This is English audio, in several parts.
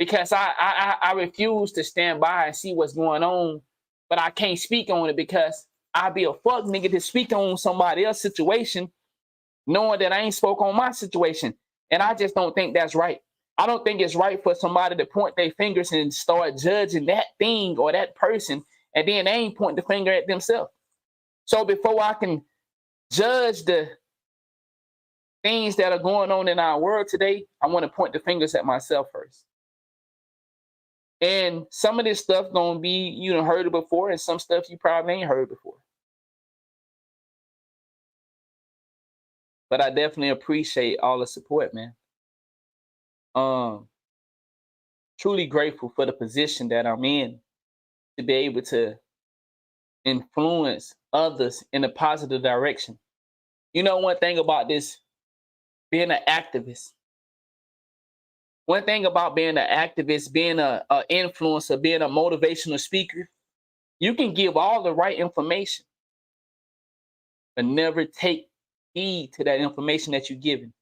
because I refuse to stand by and see what's going on, but I can't speak on it because I'd be a fuck nigga to speak on somebody else's situation, knowing that I ain't spoke on my situation. And I just don't think that's right. I don't think it's right for somebody to point their fingers and start judging that thing or that person, and then they ain't pointing the finger at themselves. So before I can judge the things that are going on in our world today, I want to point the fingers at myself first. And some of this stuff gonna be, you done heard it before, and some stuff you probably ain't heard before. But I definitely appreciate all the support, man. Truly grateful for the position that I'm in to be able to influence others in a positive direction. You know, one thing about this, being an activist, one thing about being an activist, being an influencer, being a motivational speaker, you can give all the right information, but never take heed to that information that you're giving.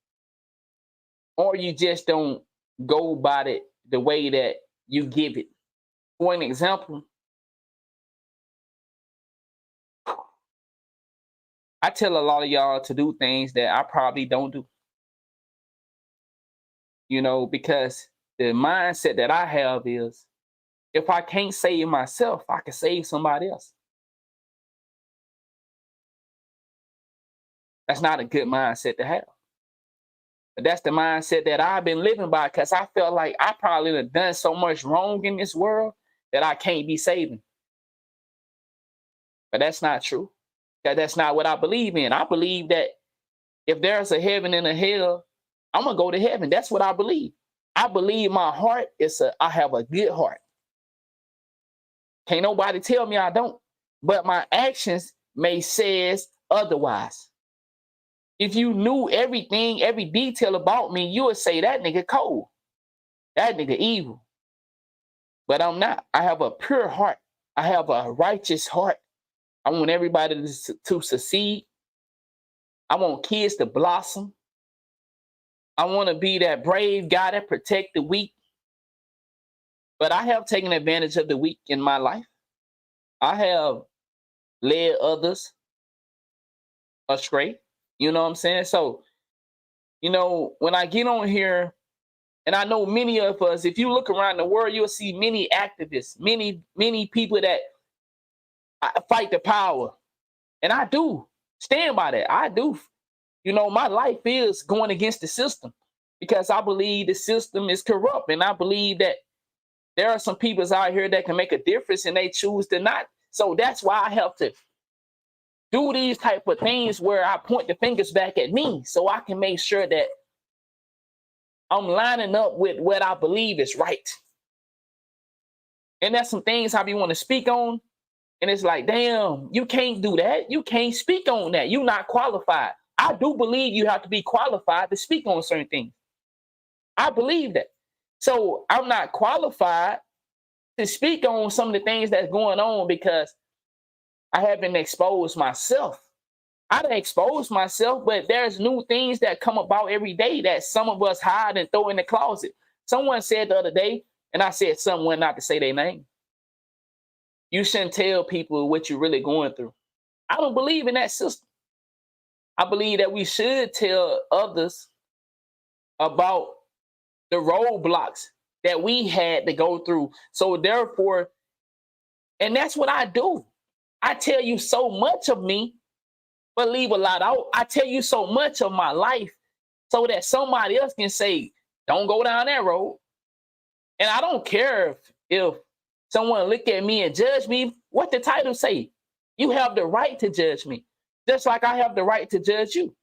Or you just don't go about it the way that you give it. For an example, I tell a lot of y'all to do things that I probably don't do. You know, because the mindset that I have is, if I can't save myself, I can save somebody else. That's not a good mindset to have. But that's the mindset that I've been living by, because I felt like I probably have done so much wrong in this world that I can't be saving. But that's not true. That's not what I believe in. I believe that if there's a heaven and a hell, I'm going to go to heaven. That's what I believe. I believe my heart I have a good heart. Can't nobody tell me I don't. But my actions may say otherwise. If you knew everything, every detail about me, you would say that nigga cold. That nigga evil. But I'm not. I have a pure heart. I have a righteous heart. I want everybody to succeed. I want kids to blossom. I want to be that brave guy that protect the weak. But I have taken advantage of the weak in my life. I have led others astray. You know what I'm saying? So, you know, when I get on here, and I know many of us, if you look around the world, you'll see many activists, many people that fight the power. And I do stand by that. I do. You know, my life is going against the system, because I believe the system is corrupt. And I believe that there are some people out here that can make a difference, and they choose to not. So that's why I have to do these type of things where I point the fingers back at me, so I can make sure that I'm lining up with what I believe is right. And that's some things I be want to speak on. And it's like, damn, you can't do that. You can't speak on that. You're not qualified. I do believe you have to be qualified to speak on certain things. I believe that. So I'm not qualified to speak on some of the things that's going on because I haven't exposed myself. I done exposed myself, but there's new things that come about every day that some of us hide and throw in the closet. Someone said the other day, and I said someone, not to say their name, you shouldn't tell people what you're really going through. I don't believe in that system. I believe that we should tell others about the roadblocks that we had to go through. So therefore, and that's what I do. I tell you so much of me, but leave a lot out. I tell you so much of my life so that somebody else can say, don't go down that road. And I don't care if someone look at me and judge me. What the title say? You have the right to judge me, just like I have the right to judge you.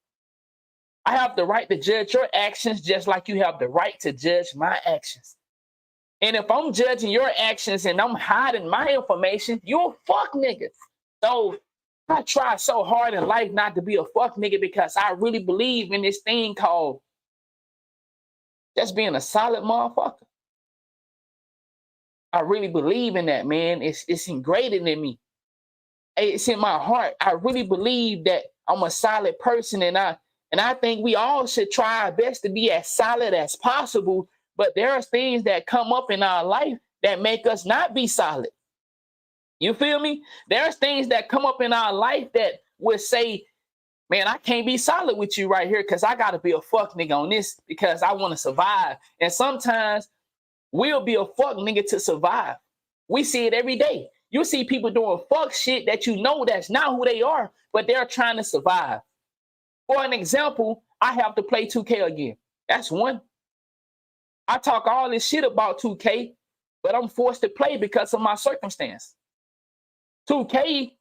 I have the right to judge your actions just like you have the right to judge my actions. And if I'm judging your actions and I'm hiding my information, you're a fuck nigga. So I try so hard in life not to be a fuck nigga because I really believe in this thing called just being a solid motherfucker. I really believe in that, man. It's ingrained in me. It's in my heart. I really believe that I'm a solid person, and I think we all should try our best to be as solid as possible But there are things that come up in our life that make us not be solid. You feel me? There's things that come up in our life that would say, man, I can't be solid with you right here because I got to be a fuck nigga on this because I want to survive. And sometimes we'll be a fuck nigga to survive. We see it every day. You see people doing fuck shit that you know that's not who they are, but they're trying to survive. For an example, I have to play 2K again. That's one. I talk all this shit about 2K, but I'm forced to play because of my circumstance. 2K,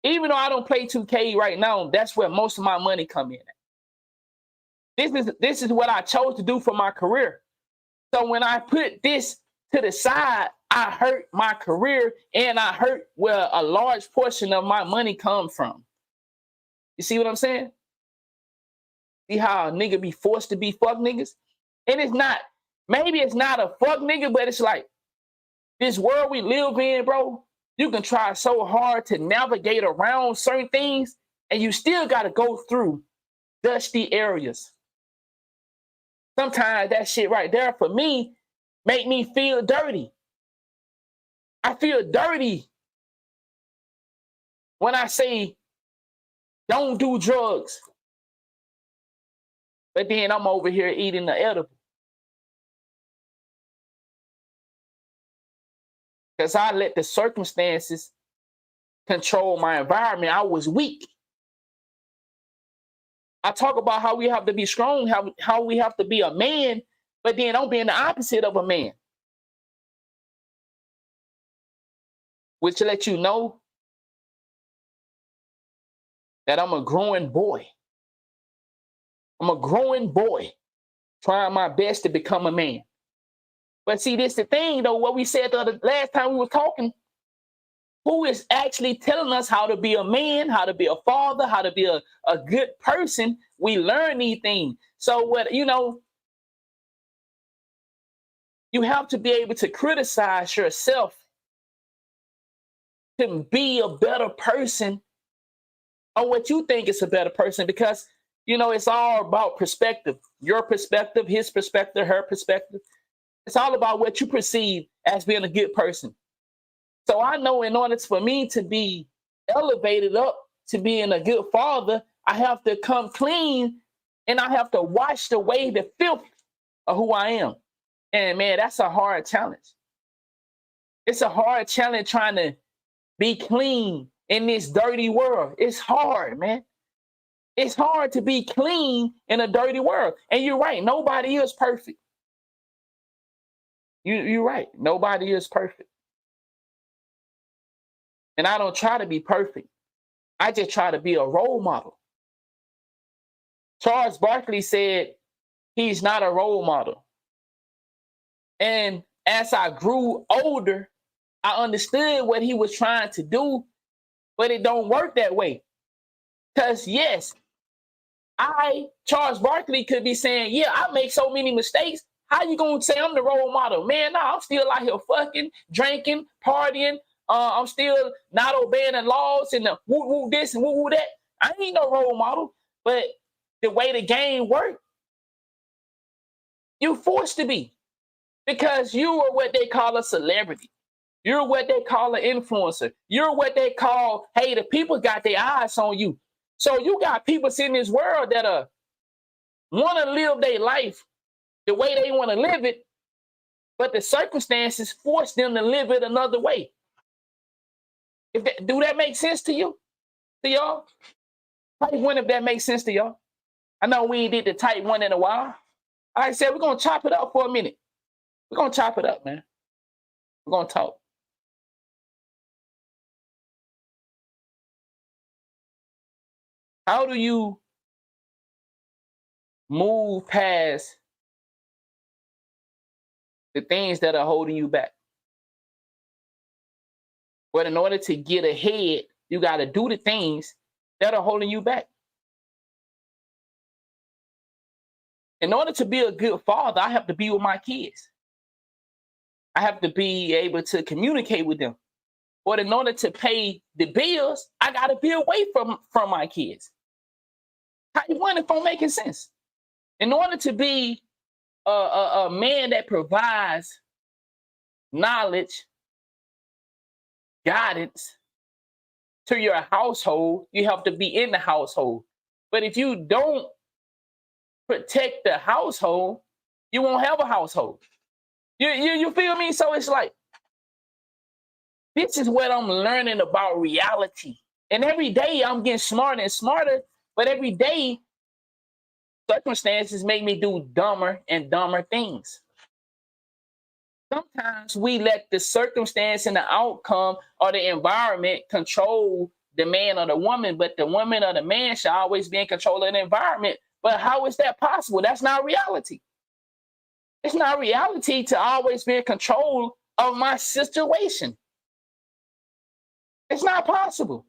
even though I don't play 2K right now, that's where most of my money come in at. This is what I chose to do for my career. So when I put this to the side, I hurt my career and I hurt where a large portion of my money comes from. You see what I'm saying? See how a nigga be forced to be fuck niggas? And it's not, maybe it's not a fuck nigga, but it's like this world we live in, bro. You can try so hard to navigate around certain things and you still got to go through dusty areas. Sometimes that shit right there for me make me feel dirty. I feel dirty when I say don't do drugs. But then I'm over here eating the edible. Because I let the circumstances control my environment. I was weak. I talk about how we have to be strong, how we have to be a man, but then I'm being the opposite of a man. Which lets you know that I'm a growing boy. I'm a growing boy trying my best to become a man. But see, this the thing, though, what we said the last time we were talking, who is actually telling us how to be a man, how to be a father, how to be a good person? We learn these things. So what, you have to be able to criticize yourself to be a better person on what you think is a better person, because, it's all about perspective. Your perspective, his perspective, her perspective. It's all about what you perceive as being a good person. So I know in order for me to be elevated up to being a good father, I have to come clean and I have to wash away the filth of who I am. And man, that's a hard challenge. It's a hard challenge trying to be clean in this dirty world. It's hard, man. It's hard to be clean in a dirty world. And you're right, nobody is perfect. You're right, nobody is perfect. And I don't try to be perfect. I just try to be a role model. Charles Barkley said he's not a role model. And as I grew older, I understood what he was trying to do, but it don't work that way. Because yes, Charles Barkley could be saying, yeah, I make so many mistakes. How you gonna say I'm the role model? Man, no, I'm still out here fucking, drinking, partying. I'm still not obeying the laws and the woo woo this and woo woo that. I ain't no role model. But the way the game works, you're forced to be. Because you are what they call a celebrity. You're what they call an influencer. You're what they call, hey, the people got their eyes on you. So you got people in this world that want to live their life the way they want to live it, but the circumstances force them to live it another way. Do that make sense to you? To y'all? Type one if that makes sense to y'all. I know we ain't did the type one in a while. Like I said, we're going to chop it up for a minute. We're going to chop it up, man. We're going to talk. How do you move past the things that are holding you back? But in order to get ahead, you got to do the things that are holding you back. In order to be a good father, I have to be with my kids. I have to be able to communicate with them. But in order to pay the bills, I got to be away from my kids. How you want it from making sense? In order to be a man that provides knowledge, guidance to your household. You have to be in the household. But if you don't protect the household, you won't have a household. You feel me? So it's like, this is what I'm learning about reality. And every day I'm getting smarter and smarter, but every day circumstances make me do dumber and dumber things. Sometimes we let the circumstance and the outcome or the environment control the man or the woman, but the woman or the man should always be in control of the environment. But how is that possible? That's not reality. It's not reality to always be in control of my situation. It's not possible.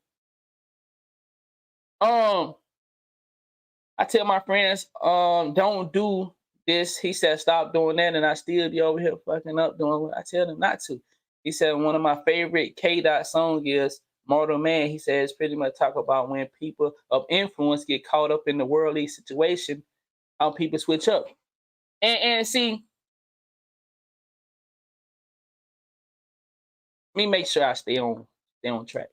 I tell my friends, don't do this. He said, stop doing that, and I still be over here fucking up doing what I tell them not to. He said one of my favorite K-Dot songs is Mortal Man. He says pretty much talk about when people of influence get caught up in the worldly situation, how people switch up. And see, let me make sure I stay on track.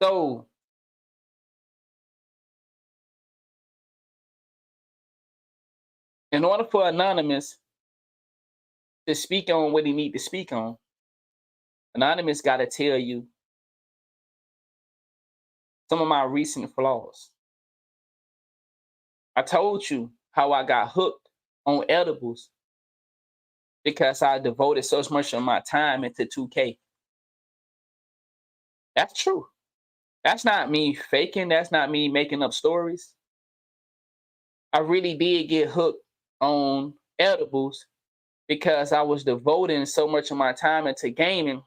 So in order for Anonymous to speak on what he need to speak on, Anonymous got to tell you some of my recent flaws. I told you how I got hooked on edibles because I devoted so much of my time into 2K. That's true. That's not me faking. That's not me making up stories. I really did get hooked on edibles because I was devoting so much of my time into gaming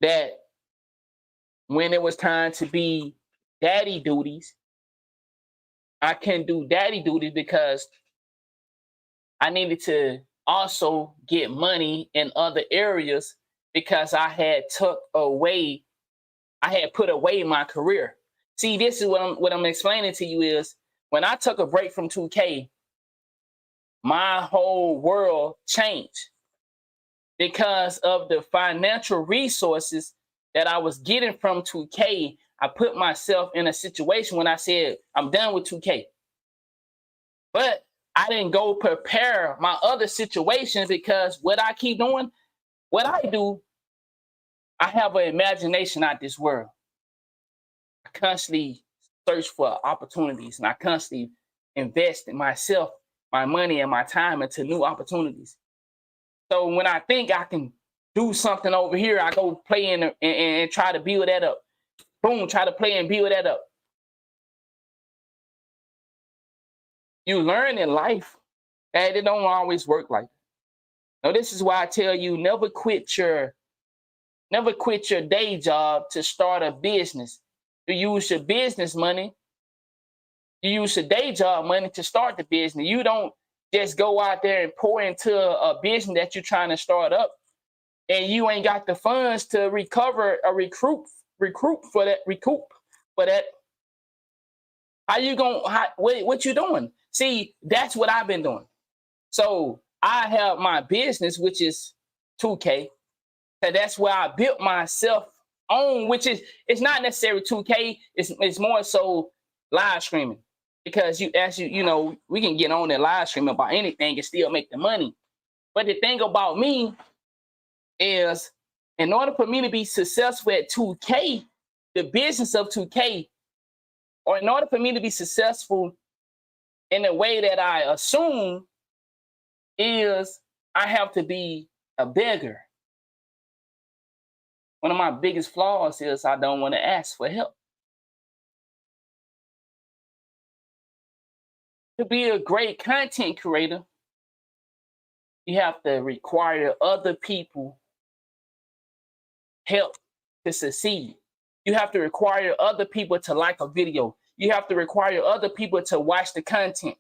that when it was time to be daddy duties, I couldn't do daddy duties because I needed to also get money in other areas because I had put away my career. See, this is what I'm explaining to you is when I took a break from 2K, my whole world changed because of the financial resources that I was getting from 2K. I put myself in a situation when I said, I'm done with 2K. But I didn't go prepare my other situations because what I keep doing, what I do, I have an imagination out this world. I constantly search for opportunities and I constantly invest in myself, my money and my time into new opportunities. So when I think I can do something over here, I go play and try to build that up. Boom, try to play and build that up. You learn in life that it don't always work like that. Now, this is why I tell you, never quit your day job to start a business. You use your business money. You use your day job money to start the business. You don't just go out there and pour into a business that you're trying to start up and you ain't got the funds to recover or recoup for that. How you what you doing? See, that's what I've been doing. So I have my business, which is 2K. And that's where I built myself on, which is, it's not necessarily 2K. It's more so live streaming. Because you know, we can get on that live stream about anything and still make the money. But the thing about me is, in order for me to be successful at 2K, the business of 2K, or in order for me to be successful in the way that I assume, is I have to be a beggar. One of my biggest flaws is I don't want to ask for help. To be a great content creator, you have to require other people help to succeed. You have to require other people to like a video. You have to require other people to watch the content.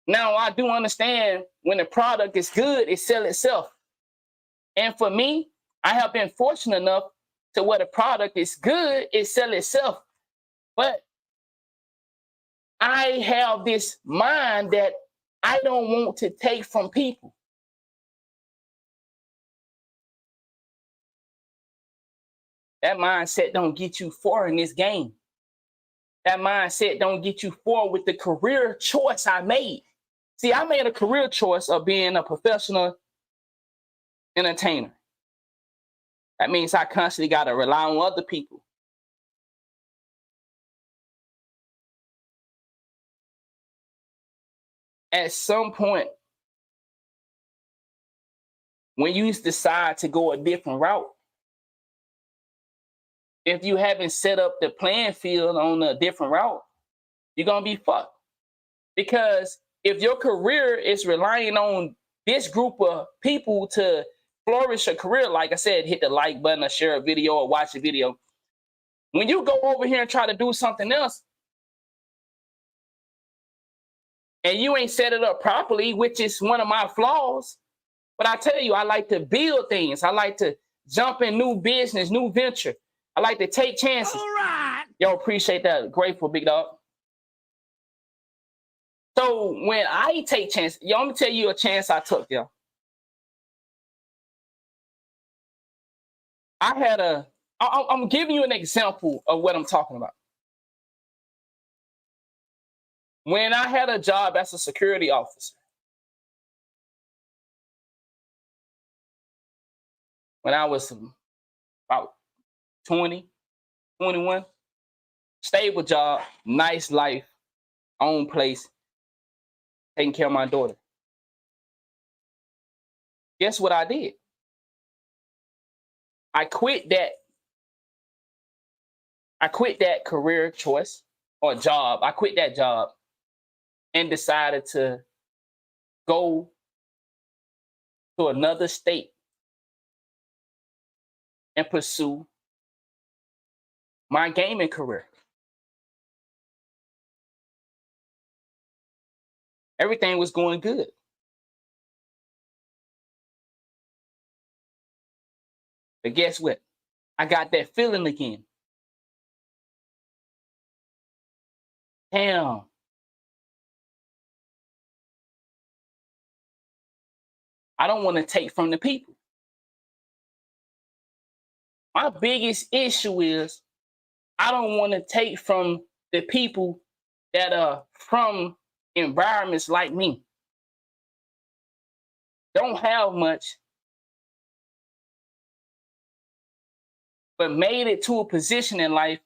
Now, I do understand when the product is good, it sells itself. And for me, I have been fortunate enough to where the product is good, it sells itself. But I have this mind that I don't want to take from people. That mindset don't get you far in this game. That mindset don't get you far with the career choice I made. See, I made a career choice of being a professional entertainer. That means I constantly got to rely on other people. At some point, when you decide to go a different route, if you haven't set up the playing field on a different route, you're going to be fucked. Because if your career is relying on this group of people to flourish a career, like I said, hit the like button or share a video or watch a video. When you go over here and try to do something else, and you ain't set it up properly, which is one of my flaws, but I tell you, I like to build things. I like to jump in new business, new venture. I like to take chances. All right. Yo, appreciate that. Grateful, big dog. So when I take chances, yo, let me tell you a chance I took, yo. I'm giving you an example of what I'm talking about. When I had a job as a security officer, when I was about 20, 21, stable job, nice life, own place, taking care of my daughter. Guess what I did? I quit that career choice or job. I quit that job and decided to go to another state and pursue my gaming career. Everything was going good. But guess what? I got that feeling again. Damn. I don't want to take from the people. My biggest issue is I don't want to take from the people that are from environments like me. Don't have much, but made it to a position in life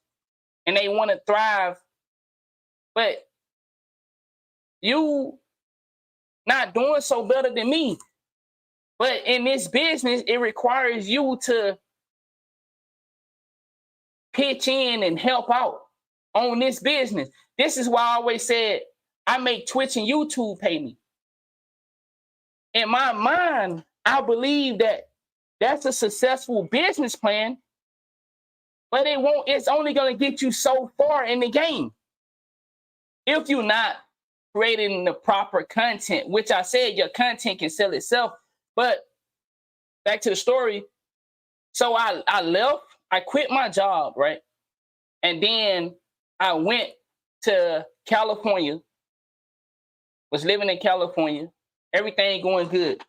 and they want to thrive. But you not doing so better than me. But in this business, it requires you to pitch in and help out on this business. This is why I always said I make Twitch and YouTube pay me. In my mind, I believe that that's a successful business plan, but it's only going to get you so far in the game. If you're not creating the proper content, which I said your content can sell itself. But back to the story. So I left, I quit my job, right? And then I went to California, was living in California, everything going good.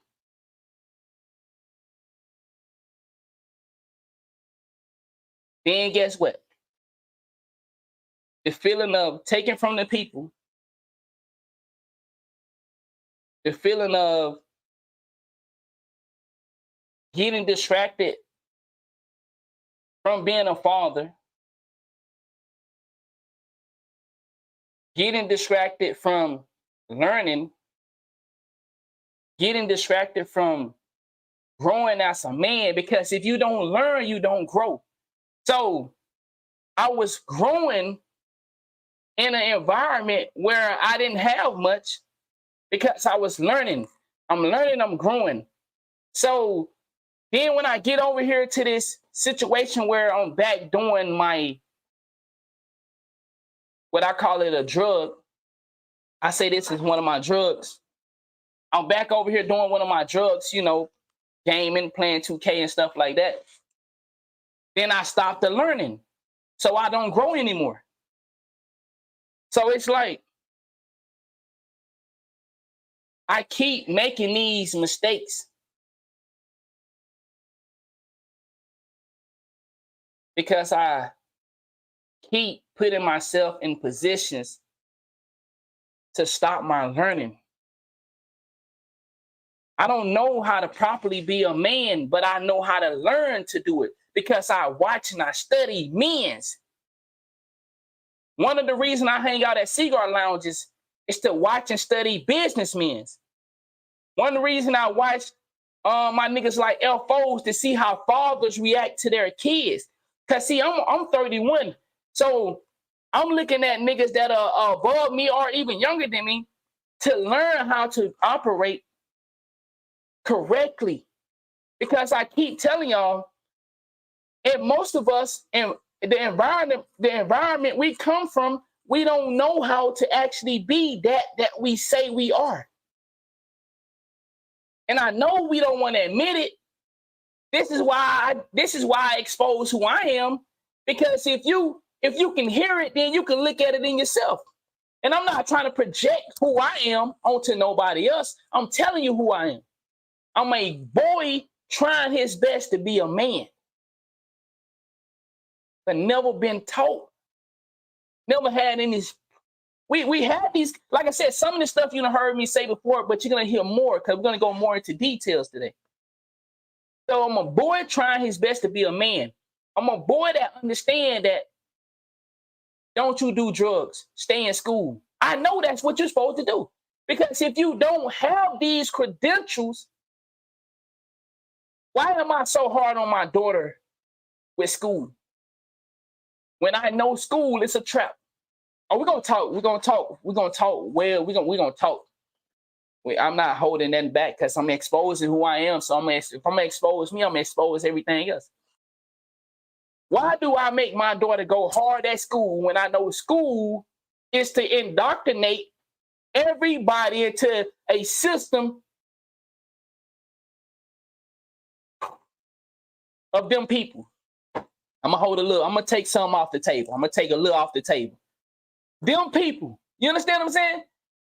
Then guess what? The feeling of taking from the people, the feeling of getting distracted from being a father, getting distracted from learning, getting distracted from growing as a man, because if you don't learn, you don't grow. So I was growing in an environment where I didn't have much because I was learning. I'm learning, I'm growing. So then when I get over here to this situation where I'm back doing what I call it a drug, I say this is one of my drugs. I'm back over here doing one of my drugs, gaming, playing 2K and stuff like that. Then I stopped the learning. So I don't grow anymore. So it's like I keep making these mistakes because I keep putting myself in positions to stop my learning. I don't know how to properly be a man, but I know how to learn to do it because I watch and I study men's. One of the reasons I hang out at cigar lounges is to watch and study businessmen. One of the reasons I watch my niggas like L4s to see how fathers react to their kids. Cause see, I'm 31, so I'm looking at niggas that are above me or even younger than me to learn how to operate correctly. Because I keep telling y'all, and most of us in the environment we come from, we don't know how to actually be that we say we are. And I know we don't want to admit it. This is why I expose who I am, because if you can hear it, then you can look at it in yourself. And I'm not trying to project who I am onto nobody else. I'm telling you who I am. I'm a boy trying his best to be a man, but never been taught. Never had any. We had these, like I said, some of the stuff you done heard me say before, but you're gonna hear more because we're gonna go more into details today. So I'm a boy trying his best to be a man. I'm a boy that understand that don't you do drugs, stay in school. I know that's what you're supposed to do. Because if you don't have these credentials, why am I so hard on my daughter with school? When I know school is a trap. Oh, we're gonna talk. Well, we're gonna talk. I'm not holding that back because I'm exposing who I am. So if I'm gonna expose me, I'm gonna expose everything else. Why do I make my daughter go hard at school when I know school is to indoctrinate everybody into a system of them people? I'm gonna take some off the table. I'm gonna take a little off the table. Them people, you understand what I'm saying?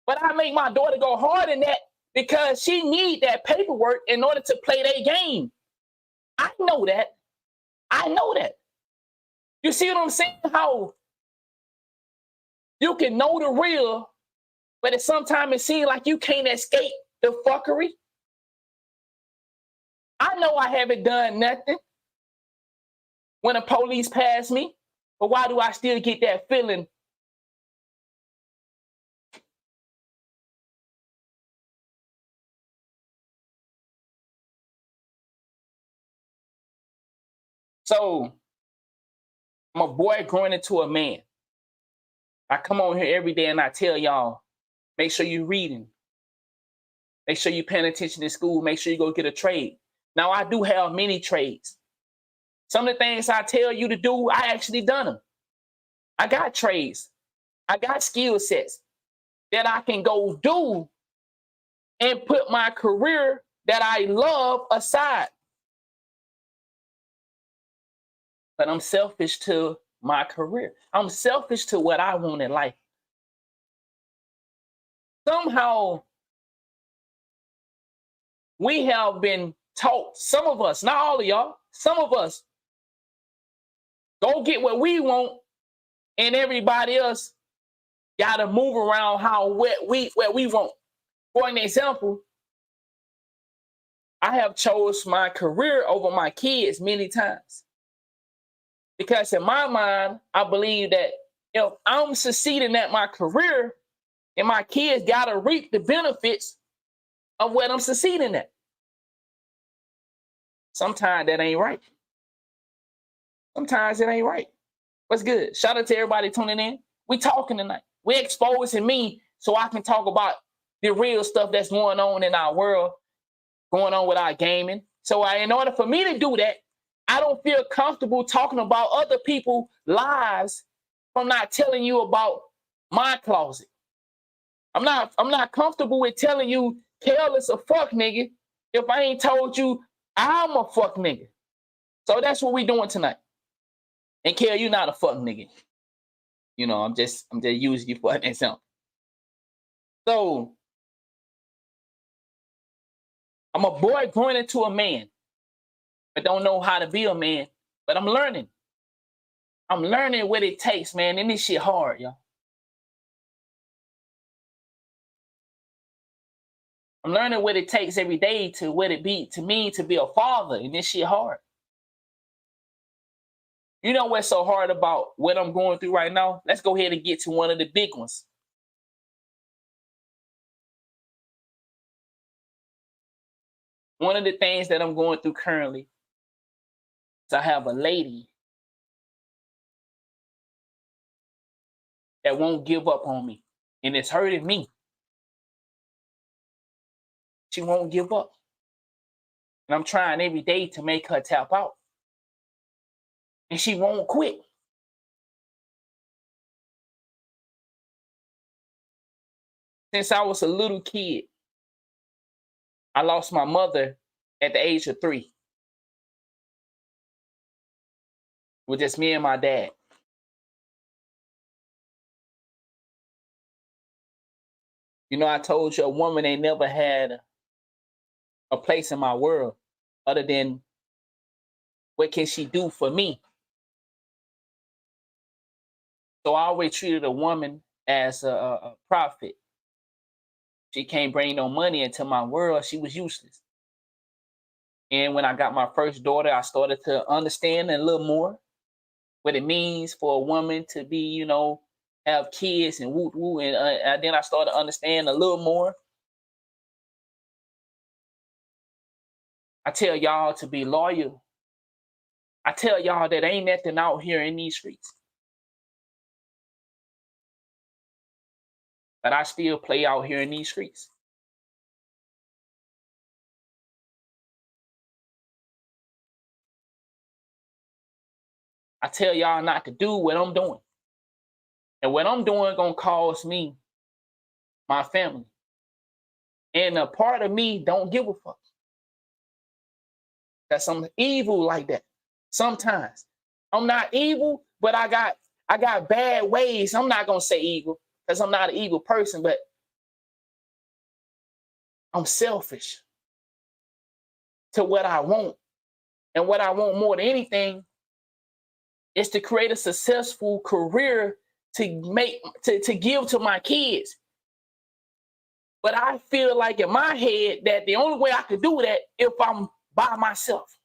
But I make my daughter go hard in that because she need that paperwork in order to play their game. I know that. You see what I'm saying? How you can know the real, but sometimes it seems like you can't escape the fuckery. I know I haven't done nothing when the police pass me, but why do I still get that feeling? So I'm a boy growing into a man. I come on here every day and I tell y'all, make sure you're reading. Make sure you're paying attention in school. Make sure you go get a trade. Now, I do have many trades. Some of the things I tell you to do, I actually done them. I got trades. I got skill sets that I can go do and put my career that I love aside. But I'm selfish to my career. I'm selfish to what I want in life. Somehow, we have been taught, some of us, not all of y'all, some of us, go get what we want, and everybody else got to move around what we want. For an example, I have chose my career over my kids many times. Because in my mind, I believe that if I'm succeeding at my career, and my kids got to reap the benefits of what I'm succeeding at. Sometimes that ain't right. Sometimes it ain't right. What's good? Shout out to everybody tuning in. We talking tonight. We exposing me so I can talk about the real stuff that's going on in our world, going on with our gaming. So in order for me to do that, I don't feel comfortable talking about other people's lives from not telling you about my closet. I'm not comfortable with telling you Kel is a fuck nigga if I ain't told you I'm a fuck nigga. So that's what we doing tonight. And Kel, you not a fuck nigga. I'm just using you for an example. So I'm a boy growing into a man, but don't know how to be a man. But I'm learning. I'm learning what it takes, man. And this shit hard, y'all. I'm learning what it takes every day to what it be to me to be a father, and this shit hard. You know what's so hard about what I'm going through right now? Let's go ahead and get to one of the big ones. One of the things that I'm going through currently is I have a lady that won't give up on me, and it's hurting me. She won't give up. And I'm trying every day to make her tap out. And she won't quit. Since I was a little kid, I lost my mother at the age of 3. With just me and my dad. I told you a woman ain't never had a place in my world other than what can she do for me? So I always treated a woman as a prophet. She can't bring no money into my world. She was useless. And when I got my first daughter, I started to understand a little more what it means for a woman to be, have kids and woo woo. And then I started to understand a little more. I tell y'all to be loyal. I tell y'all that ain't nothing out here in these streets. But I still play out here in these streets. I tell y'all not to do what I'm doing. And what I'm doing gonna cost me my family. And a part of me don't give a fuck. That I'm evil like that. Sometimes. I'm not evil, but I got bad ways. I'm not gonna say evil, because I'm not an evil person, but I'm selfish to what I want. And what I want more than anything is to create a successful career to give to my kids. But I feel like in my head that the only way I could do that if I'm by myself.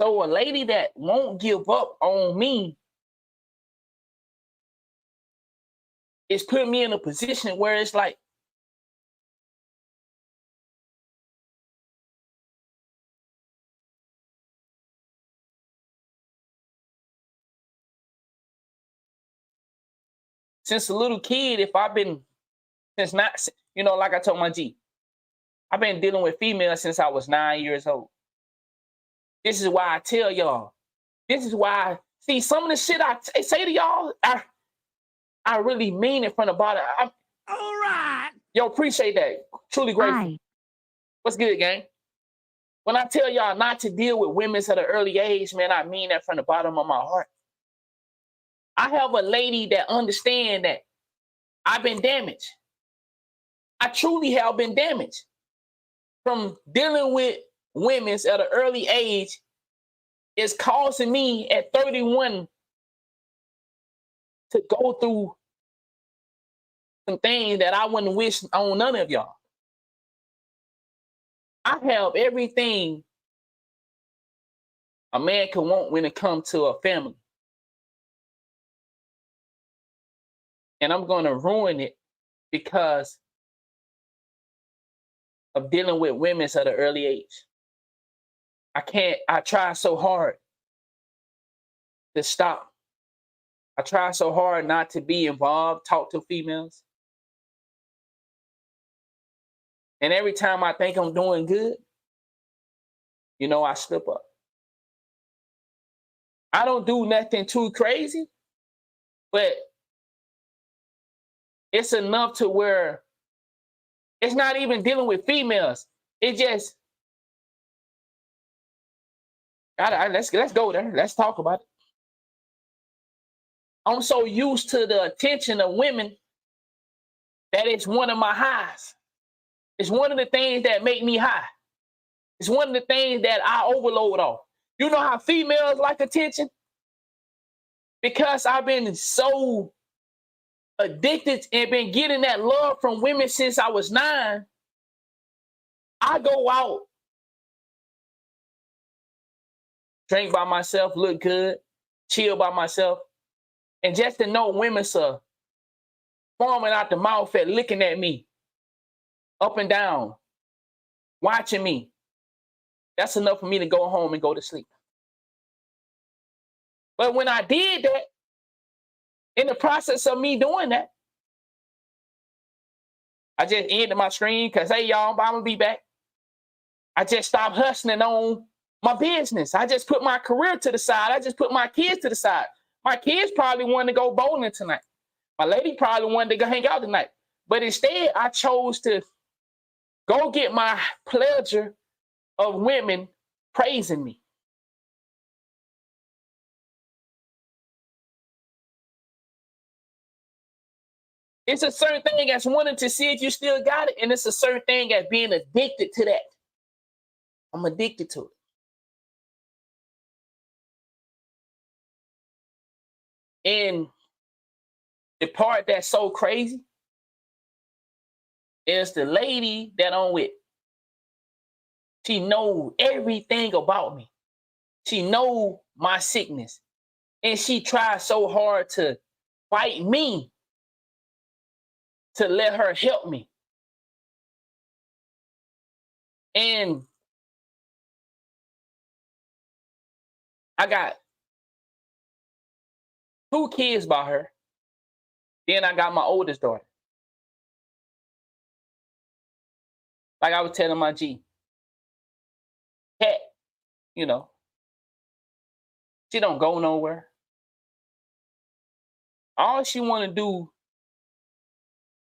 So a lady that won't give up on me is putting me in a position where it's like, since a little kid, if I've been, since not, like I told my G, I've been dealing with females since I was 9 years old. This is why I tell y'all. This is why, see, some of the shit I say to y'all, I really mean it from the bottom. All right. Yo, appreciate that. Truly grateful. Hi. What's good, gang? When I tell y'all not to deal with women at an early age, man, I mean that from the bottom of my heart. I have a lady that understands that I've been damaged. I truly have been damaged from dealing with women at an early age. It's causing me at 31 to go through some things that I wouldn't wish on none of y'all. I have everything a man can want when it comes to a family. And I'm going to ruin it because of dealing with women at an early age. I try so hard to stop. I try so hard not to be involved, talk to females. And every time I think I'm doing good, I slip up. I don't do nothing too crazy, but it's enough to where it's not even dealing with females. It just, Let's go there. Let's talk about it. I'm so used to the attention of women that it's one of my highs. It's one of the things that make me high. It's one of the things that I overload off. You know how females like attention? Because I've been so addicted and been getting that love from women since I was 9. I go out, drink by myself, look good, chill by myself, and just to know women's forming out the mouth and looking at me up and down, watching me. That's enough for me to go home and go to sleep. But when I did that, in the process of me doing that, I just ended my screen because, hey, y'all, I'm going to be back. I just stopped hustling on my business. I just put my career to the side. I just put my kids to the side. My kids probably wanted to go bowling tonight. My lady probably wanted to go hang out tonight. But instead, I chose to go get my pleasure of women praising me. It's a certain thing as wanting to see if you still got it, and it's a certain thing as being addicted to that. I'm addicted to it. And the part that's so crazy is the lady that I'm with. She knows everything about me. She knows my sickness. And she tries so hard to fight me to let her help me. And I got 2 kids by her. Then I got my oldest daughter. Like I was telling my G, Cat, you know, she don't go nowhere. All she want to do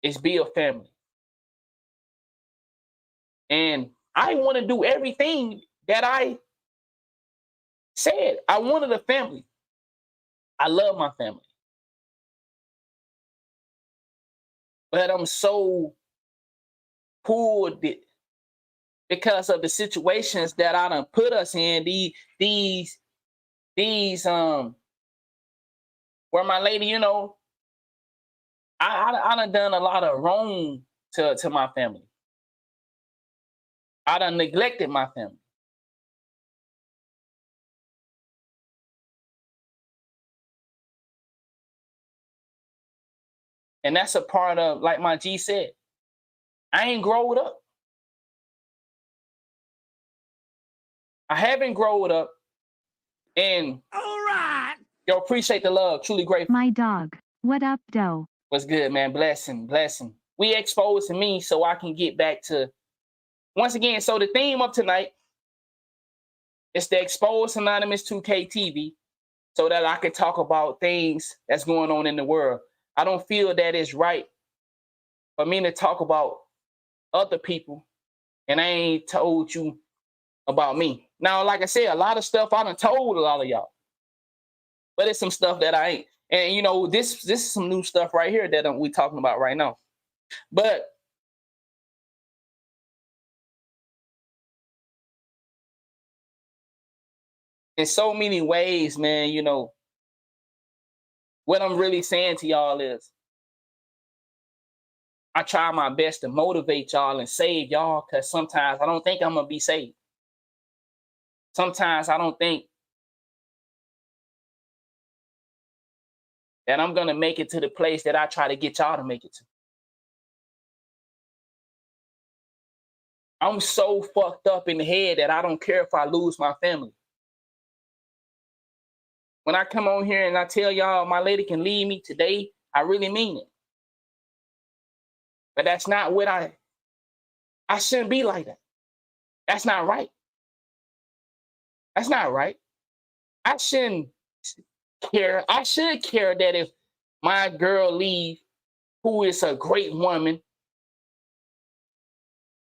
is be a family. And I want to do everything that I said. I wanted a family. I love my family. But I'm so pulled because of the situations that I done put us in. These where my lady, you know, I done done a lot of wrong to my family. I done neglected my family. And that's a part of, like my G said, I ain't growed up. I haven't grown up. And All right. yo, appreciate the love. Truly grateful. My dog. What up, doe? What's good, man? Blessing. We exposing me so I can get back to, once again, so the theme of tonight is the Expose Anonymous 2K TV so that I can talk about things that's going on in the world. I don't feel that it's right for me to talk about other people and I ain't told you about me. Now, like I said, a lot of stuff I done told a lot of y'all, but it's some stuff that I ain't. And you know, this is some new stuff right here that we talking about right now. But in so many ways, man, you know, what I'm really saying to y'all is I try my best to motivate y'all and save y'all, because sometimes I don't think I'm going to be saved. Sometimes I don't think that I'm going to make it to the place that I try to get y'all to make it to. I'm so fucked up in the head that I don't care if I lose my family. When I come on here and I tell y'all my lady can leave me today, I really mean it. But that's not what I shouldn't be like that. That's not right. That's not right. I shouldn't care. I should care that if my girl leave, who is a great woman,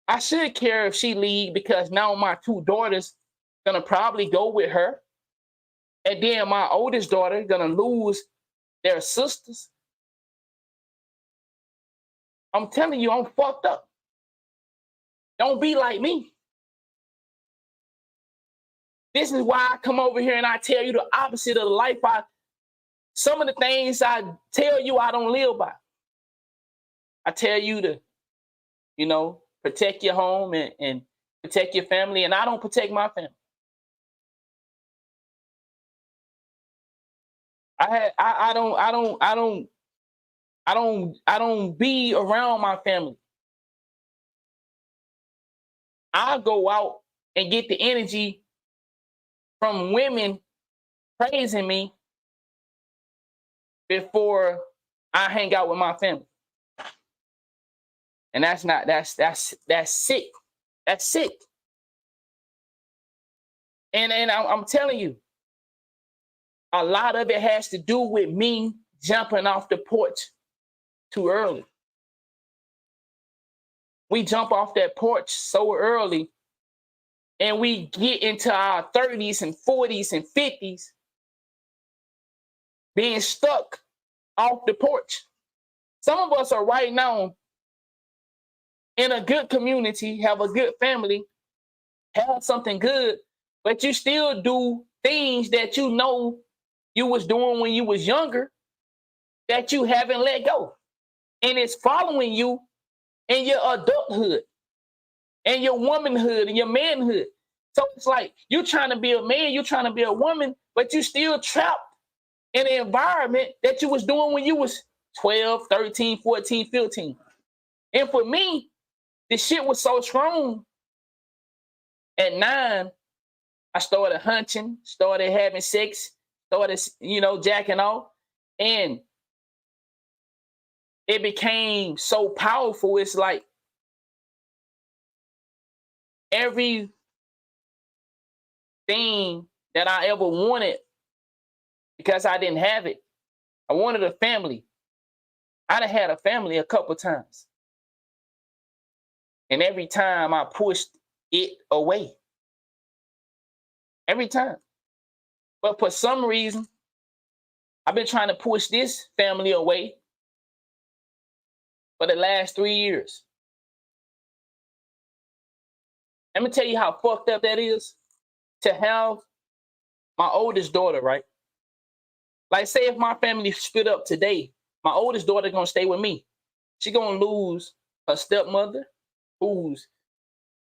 I should care if she leave, because now my 2 daughters gonna probably go with her. And then my oldest daughter gonna lose their sisters. I'm telling you, I'm fucked up. Don't be like me. This is why I come over here and I tell you the opposite of the life some of the things I tell you I don't live by. I tell you to, protect your home and protect your family, and I don't protect my family. I don't be around my family. I go out and get the energy from women praising me before I hang out with my family. And that's sick. That's sick. And I'm telling you, a lot of it has to do with me jumping off the porch too early. We jump off that porch so early, and we get into our 30s and 40s and 50s being stuck off the porch. Some of us are right now in a good community, have a good family, have something good, but you still do things that you know you was doing when you was younger that you haven't let go. And it's following you in your adulthood and your womanhood and your manhood. So it's like you're trying to be a man, you're trying to be a woman, but you still trapped in an environment that you was doing when you was 12, 13, 14, 15. And for me, the shit was so strong. At 9, I started hunting, started having sex, started, jacking off. And it became so powerful. It's like everything that I ever wanted, because I didn't have it. I wanted a family. I done had a family a couple times. And every time I pushed it away. Every time. But for some reason, I've been trying to push this family away for the last 3 years. Let me tell you how fucked up that is to have my oldest daughter, right? Like, say if my family split up today, my oldest daughter gonna stay with me. She gonna lose her stepmother, who's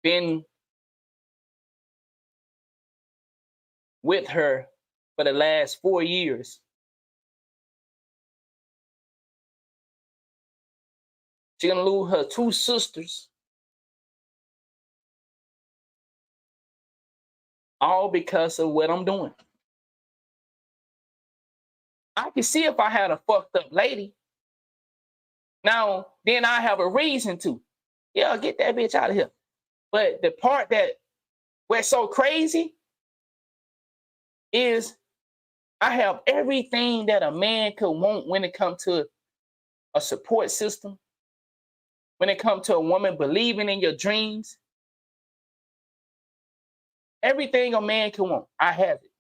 been with her for the last 4 years. She's gonna lose her 2 sisters, all because of what I'm doing. I can see if I had a fucked up lady. Now, then I have a reason to. Yeah, get that bitch out of here. But the part that what's so crazy is I have everything that a man could want when it comes to a support system, when it comes to a woman believing in your dreams. Everything a man can want, I have it.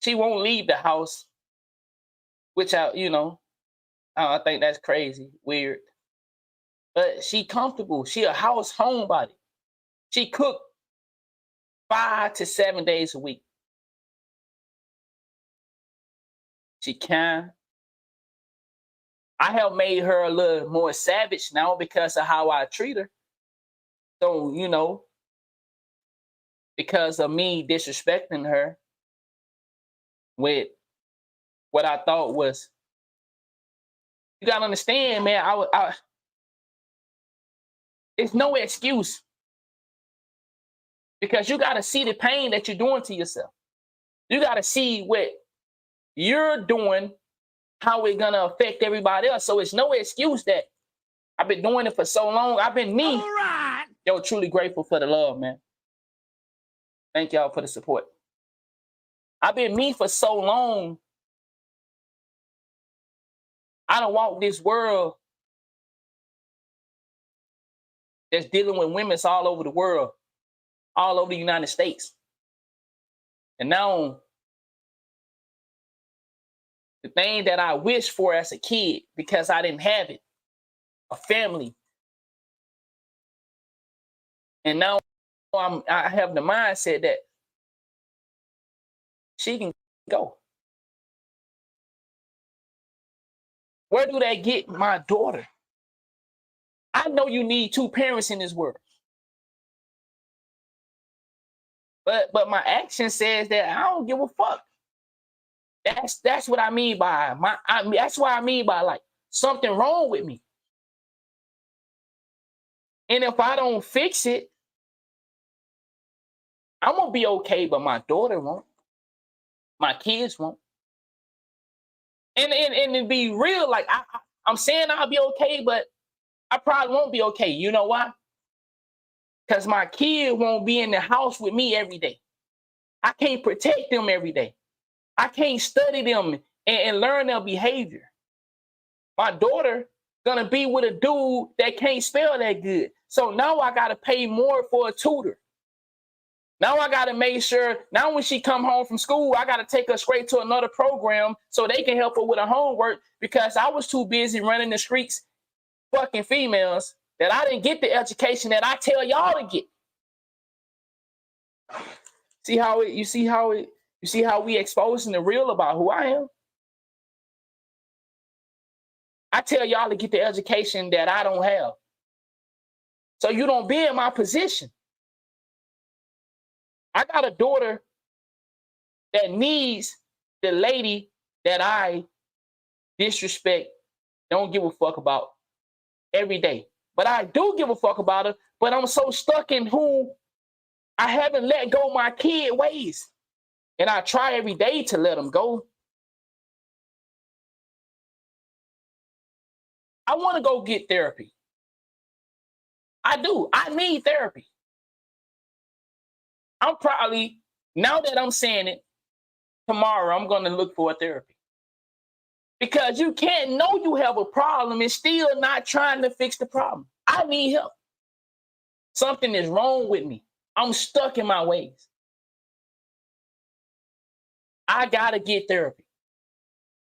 She won't leave the house, which I think that's crazy, weird. But she comfortable. She a house homebody. She cook 5 to 7 days a week. She can. I have made her a little more savage now because of how I treat her. So, because of me disrespecting her with what I thought was, you gotta understand, man, it's no excuse. Because you gotta see the pain that you're doing to yourself. You gotta see what you're doing, how it's gonna affect everybody else. So it's no excuse that I've been doing it for so long. I've been me. All right. Yo, truly grateful for the love, man. Thank y'all for the support. I've been me for so long. I don't walk this world that's dealing with women all over the world. all over the United States. And now, the thing that I wished for as a kid, because I didn't have it, a family. And now I have the mindset that she can go. Where do they get my daughter? I know you need two parents in this world. But my action says that I don't give a fuck. That's what I mean by that's what I mean by like something wrong with me. And if I don't fix it, I'm gonna be okay, but my daughter won't. My kids won't. And to be real, like I'm saying I'll be okay, but I probably won't be okay. You know why? Because my kid won't be in the house with me every day. I can't protect them every day. I can't study them and learn their behavior. My daughter gonna be with a dude that can't spell that good. So now I gotta pay more for a tutor. Now I gotta make sure, now when she come home from school, I gotta take her straight to another program so they can help her with her homework, because I was too busy running the streets fucking females that I didn't get the education that I tell y'all to get. You see how we exposing the real about who I am? I tell y'all to get the education that I don't have. So you don't be in my position. I got a daughter that needs the lady that I disrespect, don't give a fuck about every day. But I do give a fuck about her, but I'm so stuck in who I haven't let go my kid ways. And I try every day to let them go. I want to go get therapy. I do. I need therapy. I'm probably, now that I'm saying it, tomorrow I'm going to look for a therapy. Because you can't know you have a problem and still not trying to fix the problem. I need help. Something is wrong with me. I'm stuck in my ways. I got to get therapy.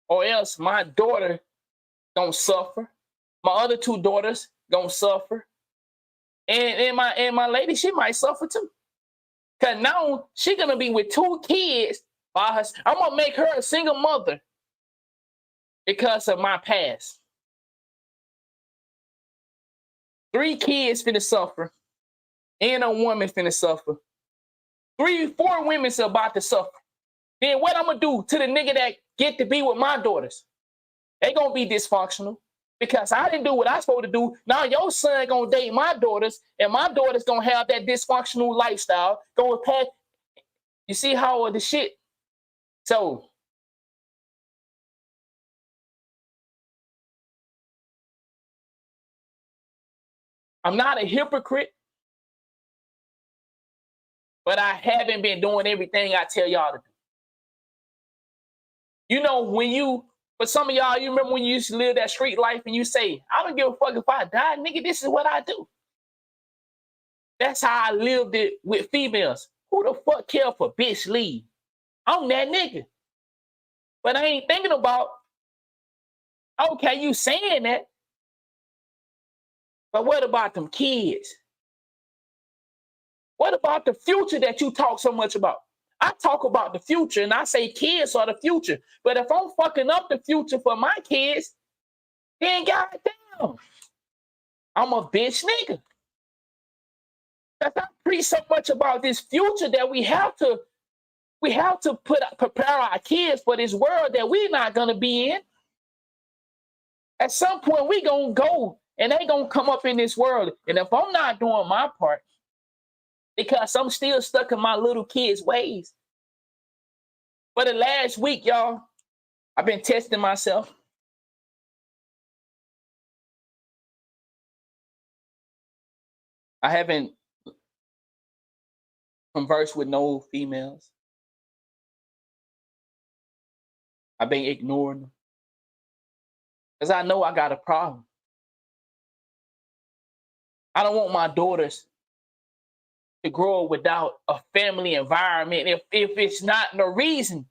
Or else my daughter gonna suffer. My other two daughters gonna suffer. And my lady, she might suffer too. Cause now she gonna be with two kids by her. I'm gonna make her a single mother because of my past. 3 kids finna suffer, and a woman finna suffer. 4 women's about to suffer. Then what I'm gonna do to the nigga that get to be with my daughters? They gonna be dysfunctional because I didn't do what I supposed to do. Now your son gonna date my daughters, and my daughters gonna have that dysfunctional lifestyle. Going past, you see how the shit. So I'm not a hypocrite, but I haven't been doing everything I tell y'all to do. You know, for some of y'all, you remember when you used to live that street life and you say, I don't give a fuck if I die, nigga, this is what I do. That's how I lived it with females. Who the fuck care for bitch leave? I'm that nigga. But I ain't thinking about, okay, you saying that, but what about them kids? What about the future that you talk so much about? I talk about the future and I say kids are the future. But if I'm fucking up the future for my kids, then goddamn, I'm a bitch nigga. Because I preach so much about this future that we have to prepare our kids for this world that we're not gonna be in. At some point, we gonna go and they gonna come up in this world. And if I'm not doing my part, because I'm still stuck in my little kids' ways. For the last week, y'all, I've been testing myself. I haven't conversed with no females. I've been ignoring them. Because I know I got a problem. I don't want my daughters to grow up without a family environment. If it's not the reason,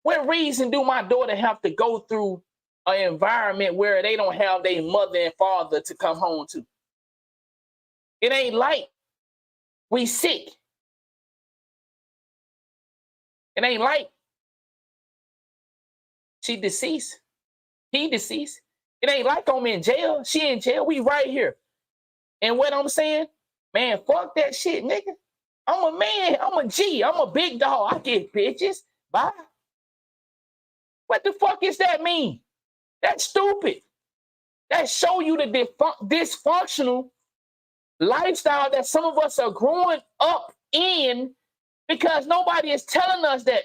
what reason do my daughter have to go through an environment where they don't have their mother and father to come home to? It ain't like we sick. It ain't like she deceased. He deceased. It ain't like I'm in jail. She in jail. We right here. And what I'm saying, man, fuck that shit, nigga. I'm a man. I'm a G. I'm a big dog. I get bitches. Bye. What the fuck does that mean? That's stupid. That show you the dysfunctional lifestyle that some of us are growing up in, because nobody is telling us that,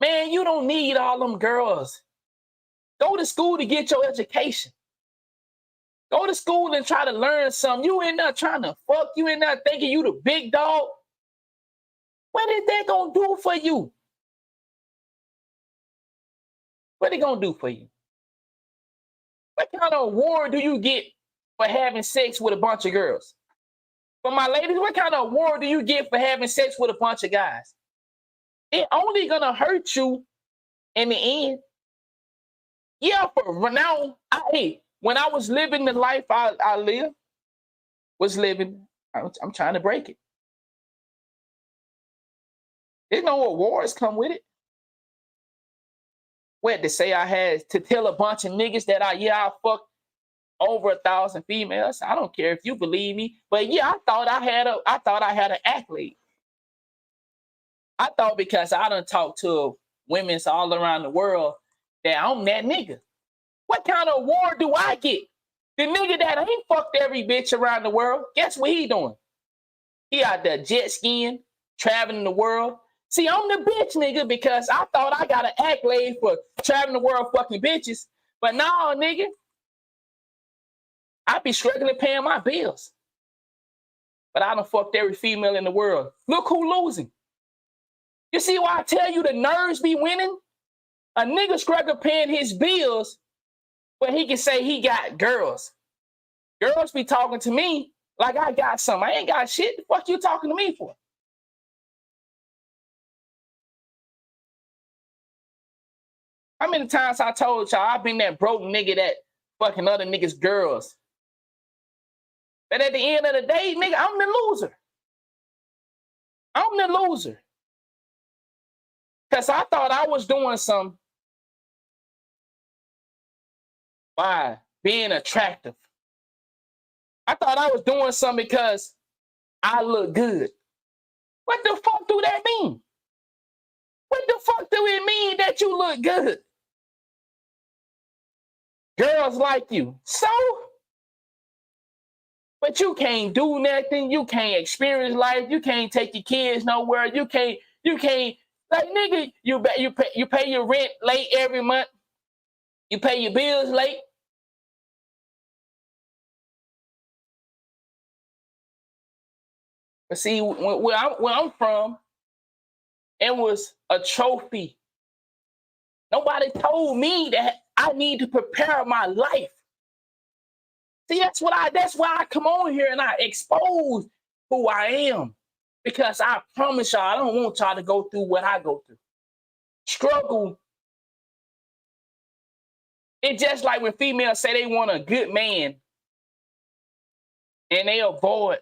man, you don't need all them girls. Go to school to get your education. Go to school and try to learn something. You in there trying to fuck. You in there thinking you the big dog. What is that gonna do for you? What it gonna do for you? What kind of award do you get for having sex with a bunch of girls? For my ladies, what kind of award do you get for having sex with a bunch of guys? It only gonna hurt you in the end. Yeah, for now, when I was living the life I was living, I'm trying to break it. There's no awards come with it. What, to say I had to tell a bunch of niggas that I fucked over 1,000 females? I don't care if you believe me, but yeah, I thought I had an accolade. I thought because I done talked to women all around the world that I'm that nigga. What kind of award do I get? The nigga that ain't fucked every bitch around the world, guess what he doing? He out there jet skiing, traveling the world. See, I'm the bitch nigga because I thought I got an accolade for traveling the world fucking bitches. But nah, nigga, I be struggling paying my bills. But I done fucked every female in the world. Look who losing. You see why I tell you the nerves be winning? A nigga struggling paying his bills, but he can say he got girls. Girls be talking to me like I got something. I ain't got shit. The fuck you talking to me for? How many times I told y'all I've been that broke nigga that fucking other niggas' girls? But at the end of the day, nigga, I'm the loser. I'm the loser. Because I thought I was doing something by being attractive. I thought I was doing something because I look good. What the fuck do that mean? What the fuck do it mean that you look good? Girls like you. So? But you can't do nothing. You can't experience life. You can't take your kids nowhere. You can't, like, nigga, you pay your rent late every month. You pay your bills late. But see, where I'm from, it was a trophy. Nobody told me that I need to prepare my life. See, that's why I come on here and I expose who I am. Because I promise y'all, I don't want y'all to go through what I go through. Struggle. It's just like when females say they want a good man and they avoid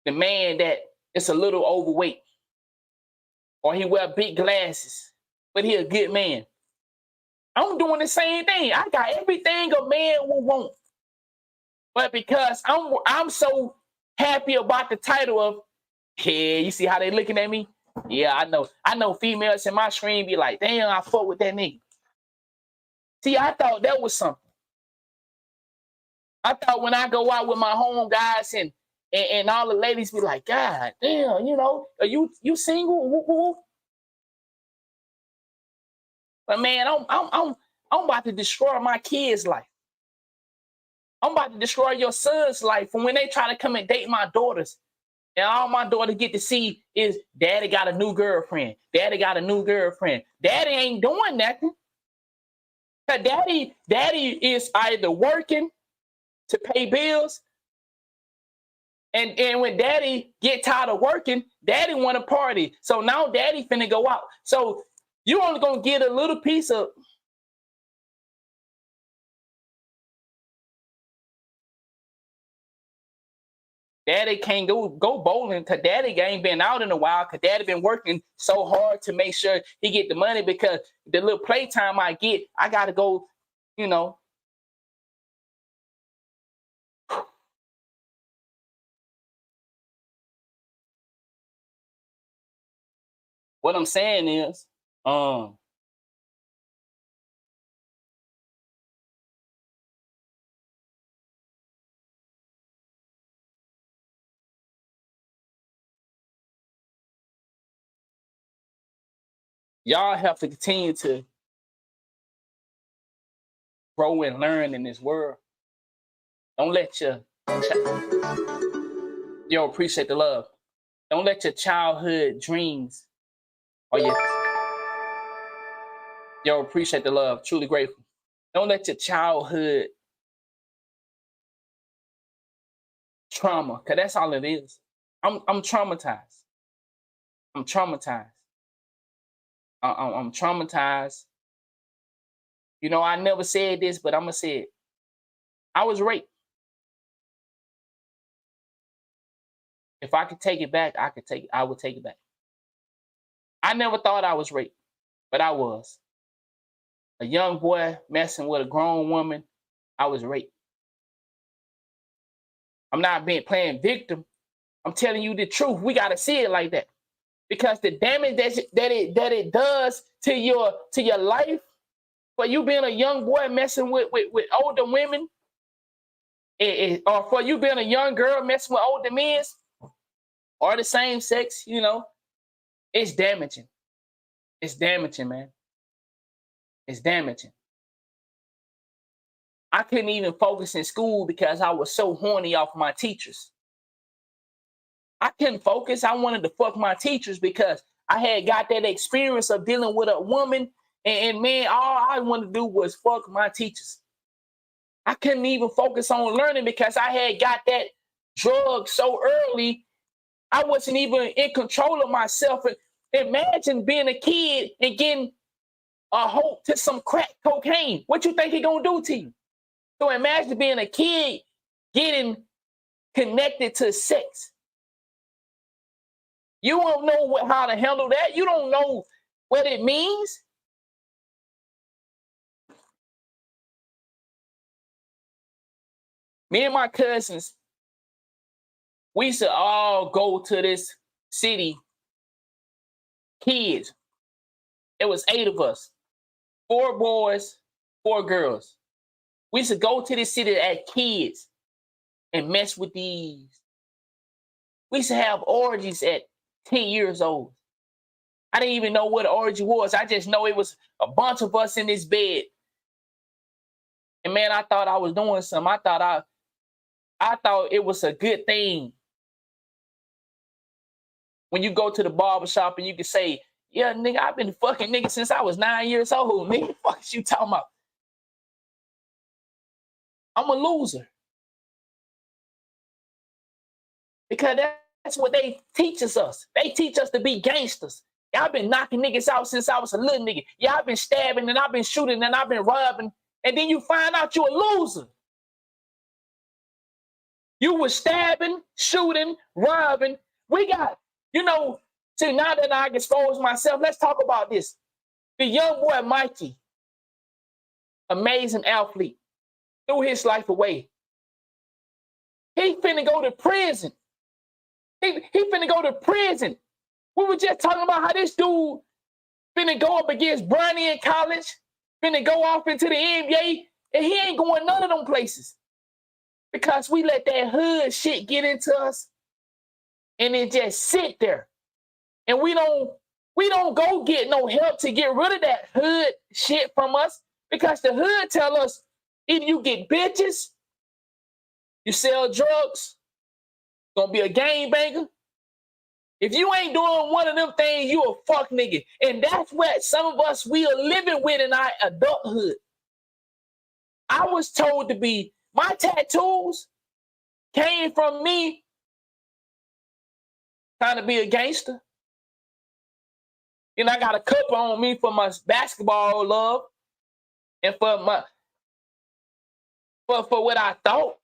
the man that is a little overweight or he wear big glasses, but he a good man. I'm doing the same thing. I got everything a man will want. But because I'm so happy about the title of, yeah, you see how they looking at me? Yeah, I know females in my screen be like, damn, I fuck with that nigga. See, I thought that was something. I thought when I go out with my home guys and all the ladies be like, God damn, are you single? But man, I'm about to destroy my kids' life. I'm about to destroy your son's life. And when they try to come and date my daughters, and all my daughter get to see is daddy got a new girlfriend. Daddy got a new girlfriend. Daddy ain't doing nothing. Daddy is either working to pay bills And when daddy get tired of working, daddy want to party. So now daddy finna go out. So you only gonna get a little piece of. Daddy can't go bowling because daddy ain't been out in a while because daddy been working so hard to make sure he get the money because the little playtime I get, I got to go, you know. What I'm saying is, y'all have to continue to grow and learn in this world. Don't let your appreciate the love. Don't let your childhood dreams or appreciate the love. Truly grateful. Don't let your childhood trauma, because that's all it is. I'm traumatized. I'm traumatized. I'm traumatized. You know, I never said this, but I'm gonna say it. I was raped. If I could take it back, I would take it back. I never thought I was raped, but I was. A young boy messing with a grown woman, I was raped. I'm not playing victim. I'm telling you the truth. We gotta see it like that. Because the damage that it does to your life, for you being a young boy messing with older women, or for you being a young girl messing with older men, or the same sex, you know, it's damaging. It's damaging, man. It's damaging. I couldn't even focus in school because I was so horny off my teachers. I couldn't focus. I wanted to fuck my teachers because I had got that experience of dealing with a woman, and man, all I wanted to do was fuck my teachers. I couldn't even focus on learning because I had got that drug so early. I wasn't even in control of myself. Imagine being a kid and getting a hope to some crack cocaine. What you think it gonna do to you? So imagine being a kid getting connected to sex. You don't know how to handle that. You don't know what it means. Me and my cousins, we used to all go to this city, kids. It was 8 of us, 4 boys, 4 girls. We used to go to this city as kids and mess with these. We used to have orgies at 10 years old. I didn't even know what an orgy was. I just know it was a bunch of us in this bed. And man, I thought I was doing something. I thought it was a good thing. When you go to the barbershop and you can say, yeah, nigga, I've been fucking nigga since I was 9 years old. Nigga, fuck is you talking about? I'm a loser. Because that's what they teach us. They teach us to be gangsters. Y'all been knocking niggas out since I was a little nigga. Y'all been stabbing and I've been shooting and I've been robbing. And then you find out you're a loser. You were stabbing, shooting, robbing. We got, you know, see, now that I expose myself, let's talk about this. The young boy, Mikey, amazing athlete, threw his life away. He finna go to prison. He finna go to prison. We were just talking about how this dude finna go up against Bronny in college, finna go off into the NBA, and he ain't going none of them places. Because we let that hood shit get into us and it just sit there. And we don't go get no help to get rid of that hood shit from us because the hood tell us either you get bitches, you sell drugs, gonna be a gangbanger. If you ain't doing one of them things, you a fuck nigga. And that's what some of us, we are living with in our adulthood. I was told to be, my tattoos came from me trying to be a gangster. And I got a cup on me for my basketball love and for what I thought.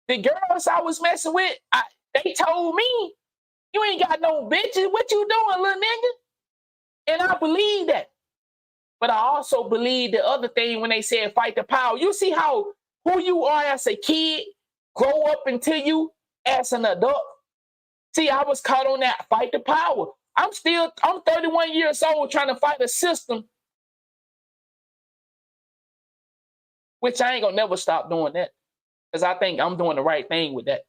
The girls I was messing with, they told me, you ain't got no bitches. What you doing, little nigga? And I believe that. But I also believe the other thing when they said fight the power. You see how who you are as a kid grow up into you as an adult? See, I was caught on that fight the power. I'm 31 years old trying to fight a system, which I ain't gonna never stop doing that. Because I think I'm doing the right thing with that.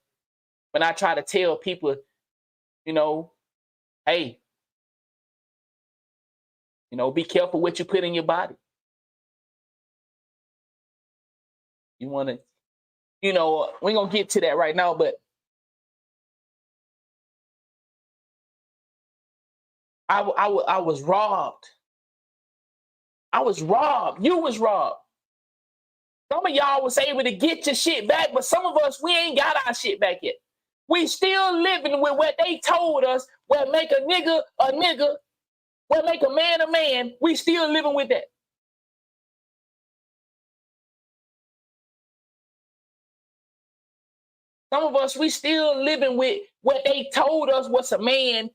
When I try to tell people, you know, hey, you know, be careful what you put in your body. You want to, you know, we're going to get to that right now, but I was robbed. I was robbed. You was robbed. Some of y'all was able to get your shit back, but some of us, we ain't got our shit back yet. We still living with what they told us, what make a nigga a nigga, what make a man. We still living with that. Some of us, we still living with what they told us was a man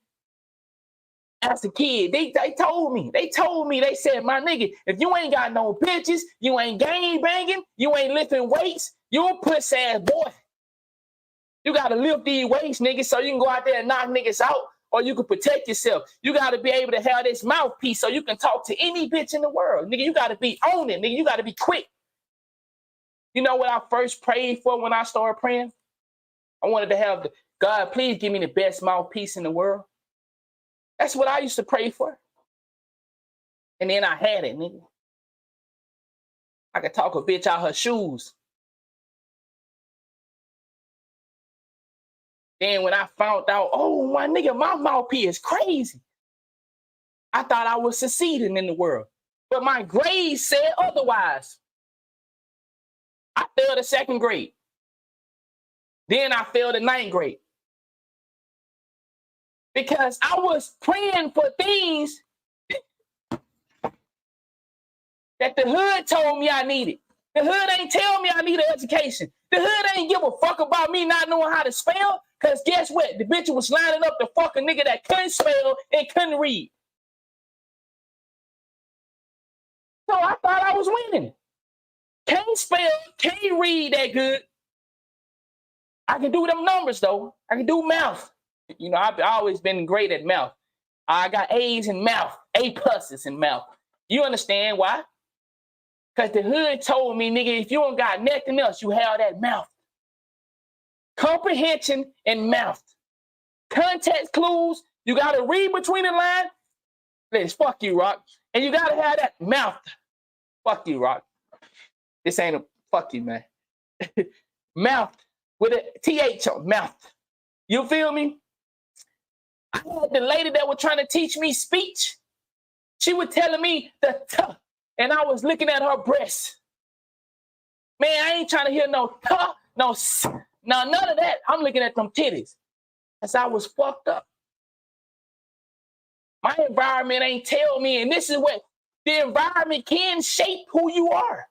as a kid. They told me, they said, my nigga, if you ain't got no bitches, you ain't gang banging, you ain't lifting weights, you a pussy ass boy. You got to lift these weights, nigga, so you can go out there and knock niggas out, or you can protect yourself. You got to be able to have this mouthpiece so you can talk to any bitch in the world. Nigga, you got to be on it, nigga. You got to be quick. You know what I first prayed for when I started praying? I wanted to have God, please give me the best mouthpiece in the world. That's what I used to pray for. And then I had it, nigga. I could talk a bitch out her shoes. Then when I found out, oh, my nigga, my mouthpiece is crazy. I thought I was succeeding in the world. But my grades said otherwise. I failed the 2nd grade. Then I failed the 9th grade. Because I was praying for things that the hood told me I needed. The hood ain't tell me I need an education. The hood ain't give a fuck about me not knowing how to spell, because guess what? The bitch was lining up the fucking nigga that couldn't spell and couldn't read. So I thought I was winning. Can't spell, can't read that good. I can do them numbers, though. I can do math. You know, I've always been great at math. I got A's in math, A+ in math. You understand why? Because the hood told me, nigga, if you don't got nothing else, you have that mouth. Comprehension and mouth. Context clues, you got to read between the lines. Let's fuck you, Rock. And you got to have that mouth. Fuck you, Rock. This ain't a fuck you, man. Mouth with a TH on mouth. You feel me? I had the lady that was trying to teach me speech. She was telling me the tuh, and I was looking at her breasts. Man, I ain't trying to hear no tuh, no none of that. I'm looking at them titties. As I was fucked up. My environment ain't tell me, and this is what the environment can shape who you are.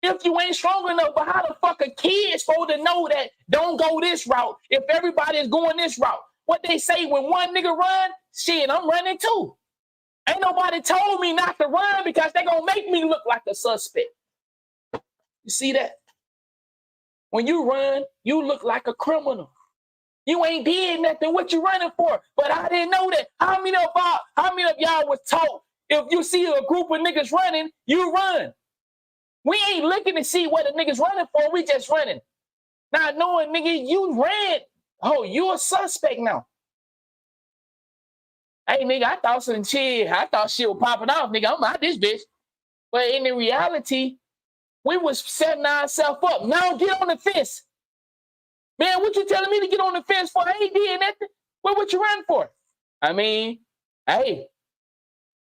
If you ain't strong enough, but how the fuck a kid supposed to know that don't go this route if everybody is going this route? What they say when one nigga run, shit, I'm running too. Ain't nobody told me not to run because they gonna make me look like a suspect. You see that? When you run, you look like a criminal. You ain't did nothing. What you running for? But I didn't know that. How many of y'all was taught if you see a group of niggas running, you run? We ain't looking to see what the niggas running for. We just running. Not knowing, nigga, you ran. Oh, you a suspect now. Hey, nigga, I thought some shit. I thought shit was popping off, nigga. I'm out this bitch. But in the reality, we was setting ourselves up. Now get on the fence. Man, what you telling me to get on the fence for? I ain't did nothing. What you running for? I mean, hey,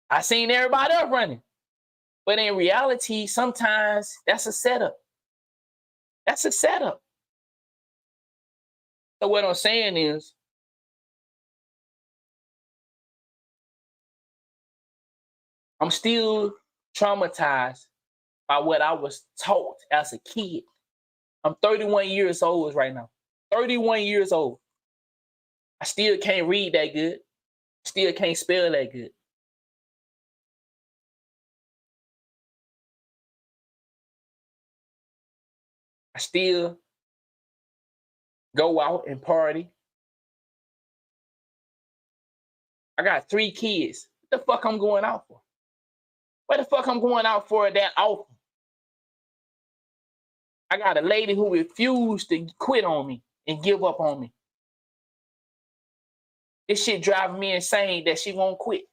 I seen everybody else running. But in reality, sometimes that's a setup. That's a setup. So what I'm saying is, I'm still traumatized by what I was taught as a kid. I'm 31 years old right now. 31 years old. I still can't read that good. Still can't spell that good. I still go out and party. I got 3 kids. What the fuck I'm going out for? What the fuck I'm going out for that often? I got a lady who refused to quit on me and give up on me. This shit driving me insane that she won't quit.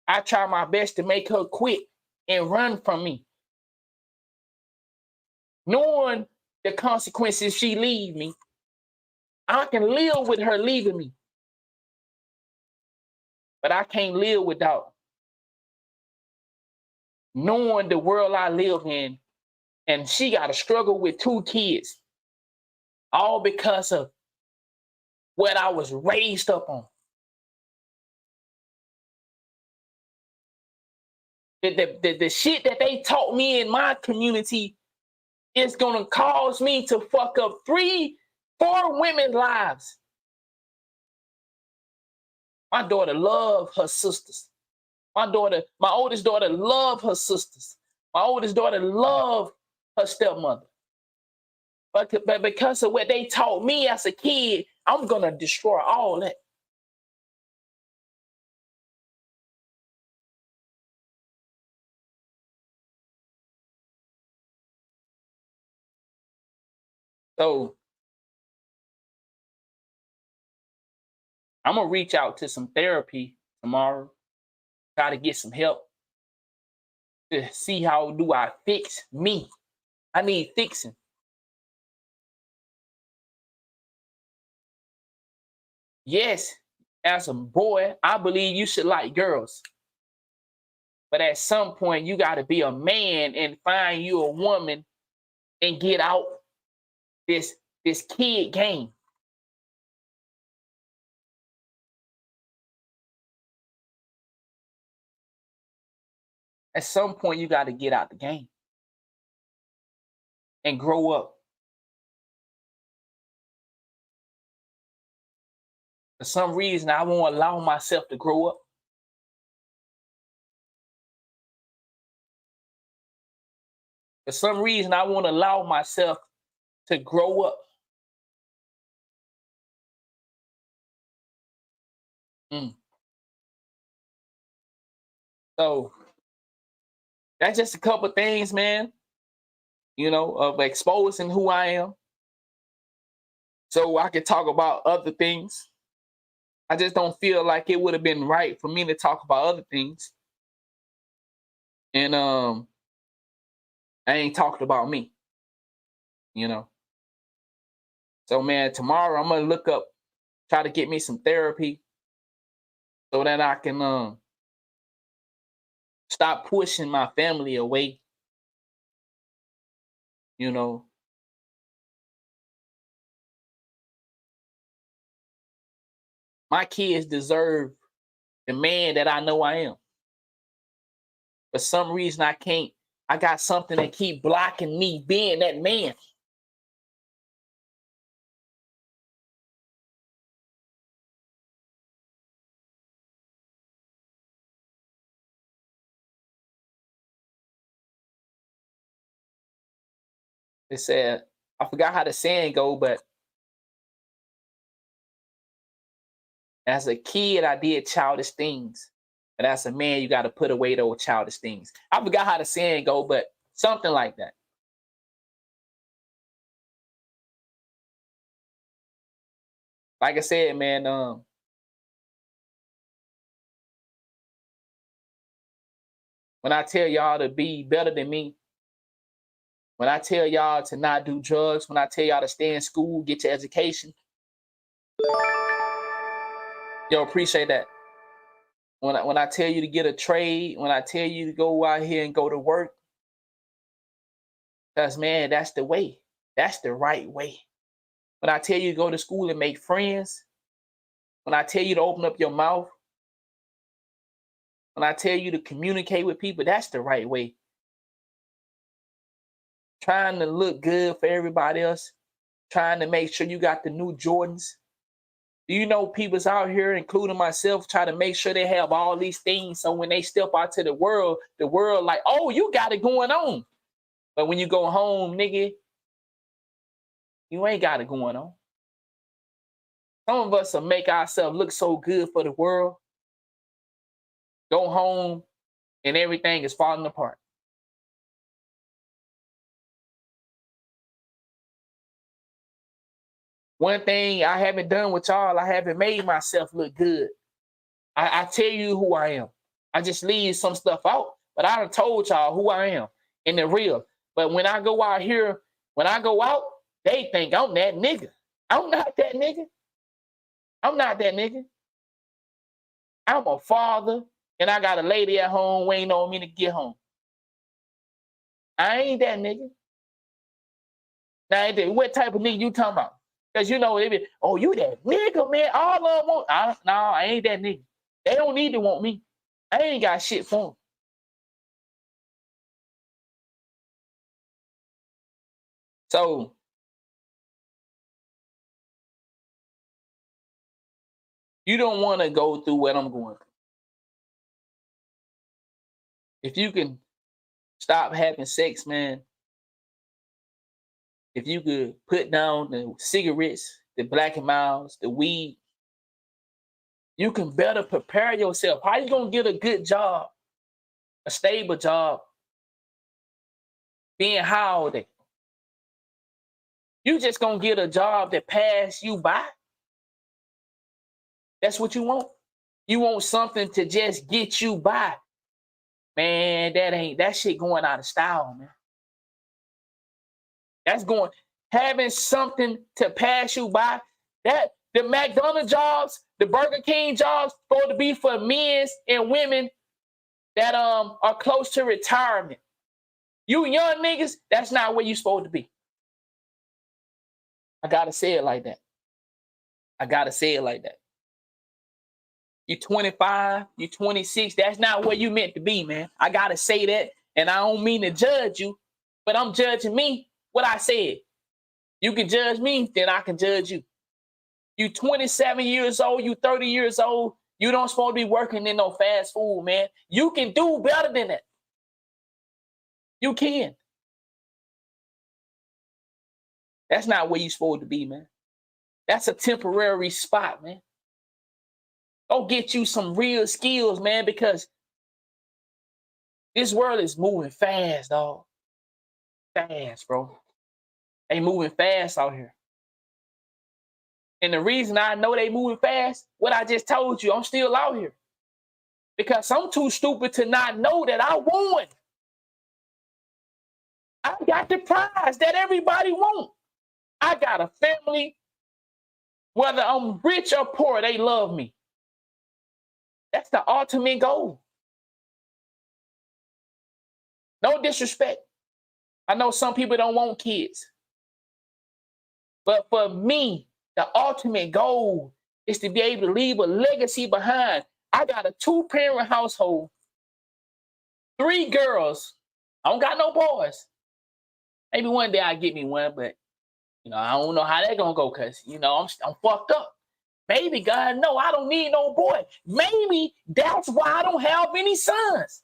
I try my best to make her quit and run from me, knowing the consequences if she leave me. I can live with her leaving me, but I can't live without knowing the world I live in, and she got to struggle with 2 kids, all because of what I was raised up on. The shit that they taught me in my community is gonna cause me to fuck up 3, 4 women's lives. My daughter loves her sisters. My oldest daughter loves her sisters. My oldest daughter loves her stepmother. But because of what they taught me as a kid, I'm gonna destroy all that. So I'm gonna reach out to some therapy tomorrow, try to get some help to see how do I fix me. I need fixing. Yes, as a boy, I believe you should like girls. But at some point, you got to be a man and find you a woman and get out this kid game. At some point, you got to get out the game and grow up. For some reason, I won't allow myself to grow up. For some reason, I won't allow myself to grow up. So that's just a couple things, man, of exposing who I am. So I can talk about other things. I just don't feel like it would have been right for me to talk about other things. And I ain't talked about me. So man, tomorrow I'm gonna try to get me some therapy so that I can stop pushing my family away. My kids deserve the man that I know I am. For some reason I can't. I got something that keep blocking me being that man. They said, I forgot how the saying go, but as a kid, I did childish things. But as a man, you got to put away those childish things. I forgot how the saying go, but something like that. Like I said, man, when I tell y'all to be better than me, when I tell y'all to not do drugs, when I tell y'all to stay in school, get your education, yo, appreciate that. When I tell you to get a trade, when I tell you to go out here and go to work, Because, man, that's the way. That's the right way. When I tell you to go to school and make friends, when I tell you to open up your mouth, when I tell you to communicate with people, that's the right way. Trying to look good for everybody else, trying to make sure you got the new Jordans. Do you know people's out here, including myself, try to make sure they have all these things so when they step out to the world like, oh, you got it going on. But when you go home, nigga, you ain't got it going on. Some of us will make ourselves look so good for the world, go home, and everything is falling apart. One thing I haven't done with y'all, I haven't made myself look good. I tell you who I am. I just leave some stuff out, but I done told y'all who I am in the real. But when I go out here, when I go out, they think I'm that nigga. I'm not that nigga. I'm not that nigga. I'm a father, and I got a lady at home waiting on me to get home. I ain't that nigga. Now, what type of nigga you talking about? Because you know, they be, oh, you that nigga, man. All of them want. No, I ain't that nigga. They don't need to want me. I ain't got shit for them. So, you don't want to go through what I'm going through. If you can stop having sex, man, if you could put down the cigarettes, the Black and Milds, the weed, you can better prepare yourself. How you gonna get a good job, a stable job, being high all day? You just gonna get a job that pass you by? That's what you want? You want something to just get you by. Man, that shit going out of style, man. That's going, having something to pass you by. That the McDonald's jobs, the Burger King jobs, supposed to be for men and women that are close to retirement. You young niggas, that's not where you supposed to be. I gotta say it like that. I gotta say it like that. You 25, you 26, that's not where you meant to be, man. I gotta say that, and I don't mean to judge you, but I'm judging me, what I said. You can judge me, then I can judge you. You 27 years old, you 30 years old, you don't supposed to be working in no fast food, man. You can do better than that. You can. That's not where you're supposed to be, man. That's a temporary spot, man. Go get you some real skills, man, because this world is moving fast, dog. Fast, bro. They moving fast out here. And the reason I know they moving fast, what I just told you, I'm still out here. Because I'm too stupid to not know that I won. I got the prize that everybody wants. I got a family. Whether I'm rich or poor, they love me. That's the ultimate goal. No disrespect. I know some people don't want kids. But for me, the ultimate goal is to be able to leave a legacy behind. I got a 2-parent household, 3 girls. I don't got no boys. Maybe one day I get me one, but I don't know how that's gonna go because I'm fucked up. Maybe God, no, I don't need no boy. Maybe that's why I don't have any sons.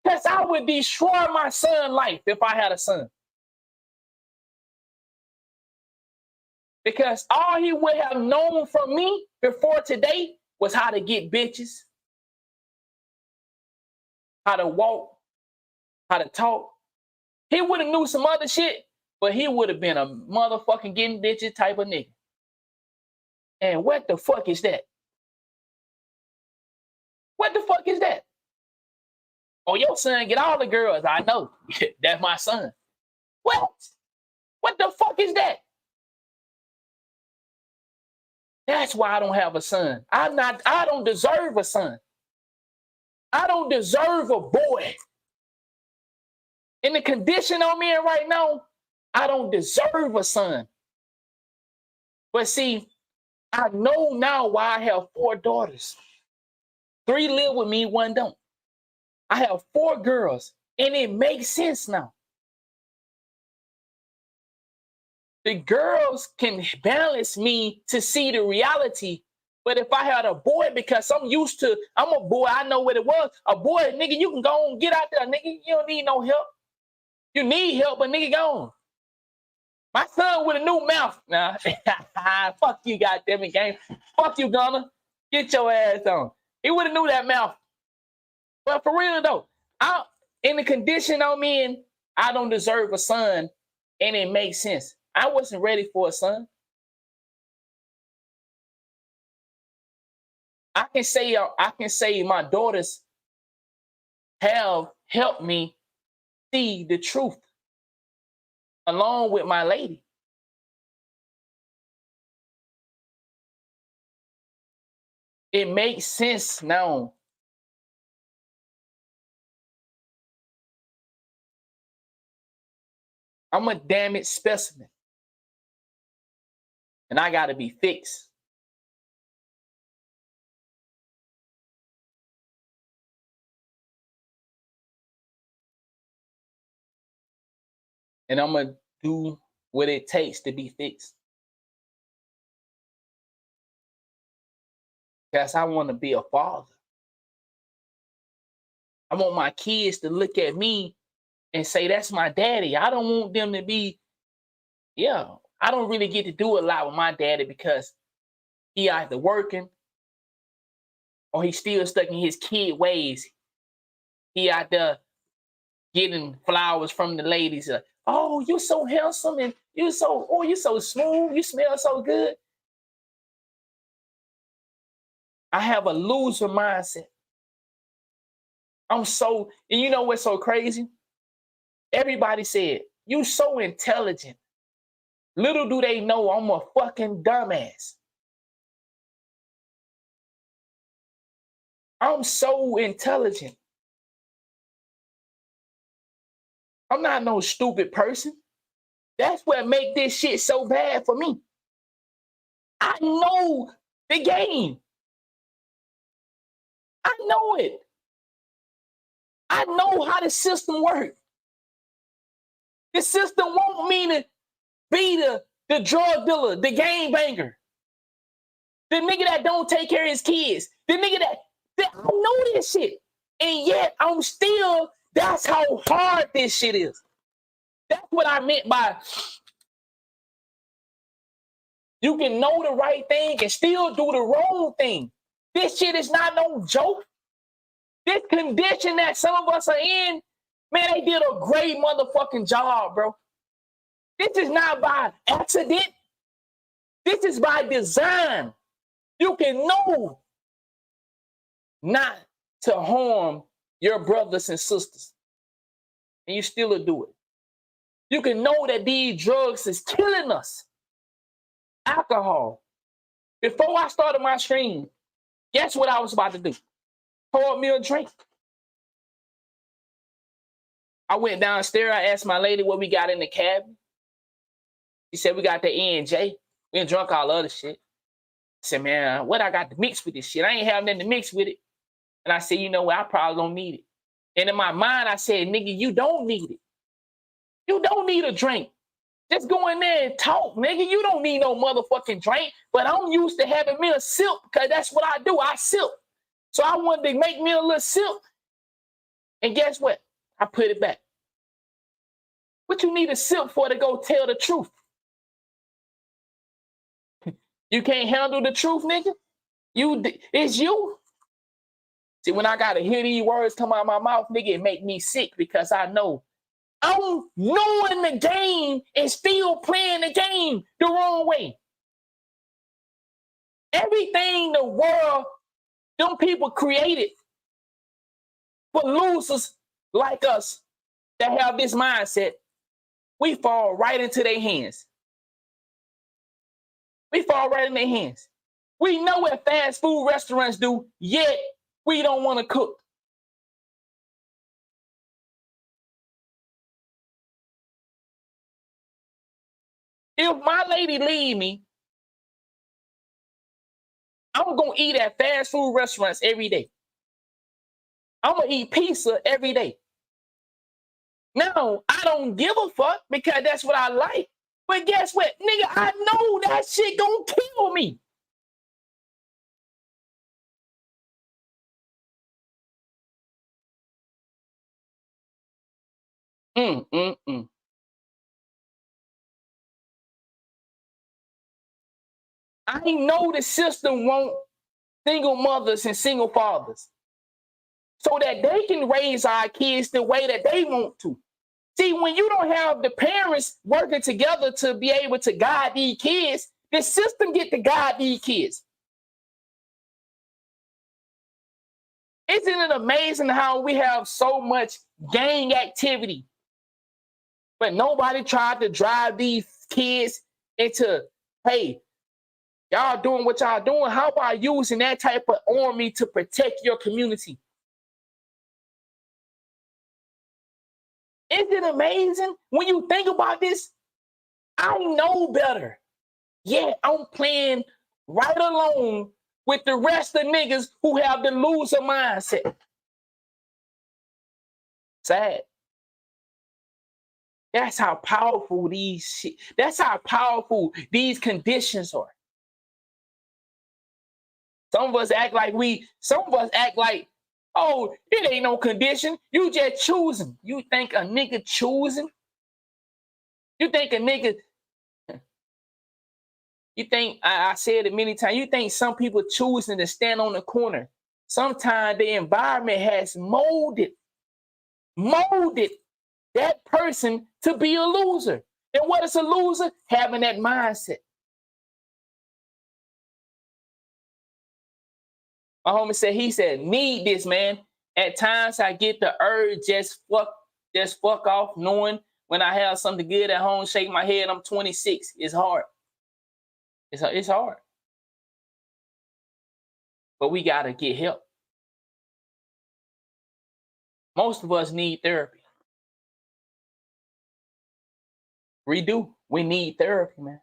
Because I would destroy my son's life if I had a son. Because all he would have known from me before today was how to get bitches, how to walk, how to talk. He would have knew some other shit, but he would have been a motherfucking getting bitches type of nigga. And what the fuck is that? What the fuck is that? Oh, your son get all the girls. I know. That's my son. What? What the fuck is that? That's why I don't have a son. I don't deserve a son. I don't deserve a boy. In the condition I'm in right now, I don't deserve a son. But see, I know now why I have 4 daughters. 3 live with me, 1 don't. I have 4 girls, and it makes sense now. The girls can balance me to see the reality. But if I had a boy, because I'm a boy, I know what it was. A boy, nigga, you can go on, get out there, nigga. You don't need no help. You need help, but nigga, go on. My son with a new mouth. Nah, fuck you, goddammit, game. Fuck you, Gunner. Get your ass on. He would have knew that mouth. But for real though, in the condition I'm in, I don't deserve a son, and it makes sense. I wasn't ready for a son. I can say my daughters have helped me see the truth, along with my lady. It makes sense now. I'm a damaged specimen, and I got to be fixed. And I'm going to do what it takes to be fixed. Because I want to be a father. I want my kids to look at me and say, that's my daddy. I don't want them to be, I don't really get to do a lot with my daddy because he either working or he's still stuck in his kid ways. He out there getting flowers from the ladies. Oh, you so handsome, and you so smooth. You smell so good. I have a loser mindset. And you know what's so crazy? Everybody said, you so intelligent. Little do they know I'm a fucking dumbass. I'm so intelligent. I'm not no stupid person. That's what make this shit so bad for me. I know the game. I know it. I know how the system works. The system want me to be the drug dealer, the gang banger, the nigga that don't take care of his kids, the nigga that I know this shit. And yet that's how hard this shit is. That's what I meant by you can know the right thing and still do the wrong thing. This shit is not no joke. This condition that some of us are in, man, they did a great motherfucking job, bro. This is not by accident. This is by design. You can know not to harm your brothers and sisters, and you still will do it. You can know that these drugs is killing us. Alcohol. Before I started my stream, guess what I was about to do? Pour me a drink. I went downstairs. I asked my lady what we got in the cabinet. She said, we got the E&J. We done drunk all the other shit. I said, man, what I got to mix with this shit? I ain't have nothing to mix with it. And I said, you know what? I probably don't need it. And in my mind, I said, nigga, you don't need it. You don't need a drink. Just go in there and talk, nigga. You don't need no motherfucking drink. But I'm used to having me a sip because that's what I do. I sip. So I wanted to make me a little sip. And guess what? I put it back. What you need a sip for to go tell the truth? You can't handle the truth, nigga? It's you. See, when I got to hear these words come out of my mouth, nigga, it make me sick because I know I'm knowing the game and still playing the game the wrong way. Everything the world, them people created for losers like us that have this mindset, we fall right into their hands. We fall right in their hands. We know what fast food restaurants do, yet we don't want to cook. If my lady leave me, I'm gonna eat at fast food restaurants every day. I'm gonna eat pizza every day. Now, I don't give a fuck because that's what I like. But guess what? Nigga, I know that shit gonna kill me. I know the system want single mothers and single fathers so that they can raise our kids the way that they want to. See, when you don't have the parents working together to be able to guide these kids, the system get to guide these kids. Isn't it amazing how we have so much gang activity, but nobody tried to drive these kids into, hey, y'all doing what y'all doing. How about using that type of army to protect your community? Isn't it amazing when you think about this? I know better. Yeah, I'm playing right along with the rest of niggas who have the loser mindset. Sad. That's how powerful that's how powerful these conditions are. Some of us act like, oh, it ain't no condition. You just choosing. You think a nigga choosing? You think a nigga, you think, I said it many times, you think some people choosing to stand on the corner. Sometimes the environment has molded that person to be a loser. And what is a loser? Having that mindset. My homie said, need this, man. At times I get the urge just fuck off, knowing when I have something good at home, shake my head, I'm 26. It's hard. It's hard. But we gotta get help. Most of us need therapy. We do. We need therapy, man.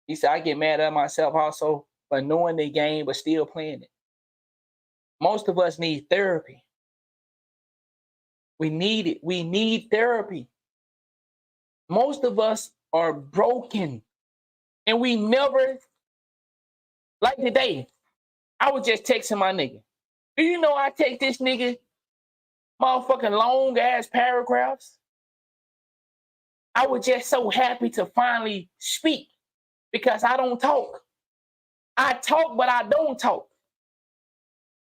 He said, I get mad at myself also for knowing the game but still playing it. Most of us need therapy. We need it. We need therapy. Most of us are broken. And we never, like today, I was just texting my nigga. Do you know I take this nigga motherfucking long ass paragraphs? I was just so happy to finally speak because I don't talk. I talk, but I don't talk.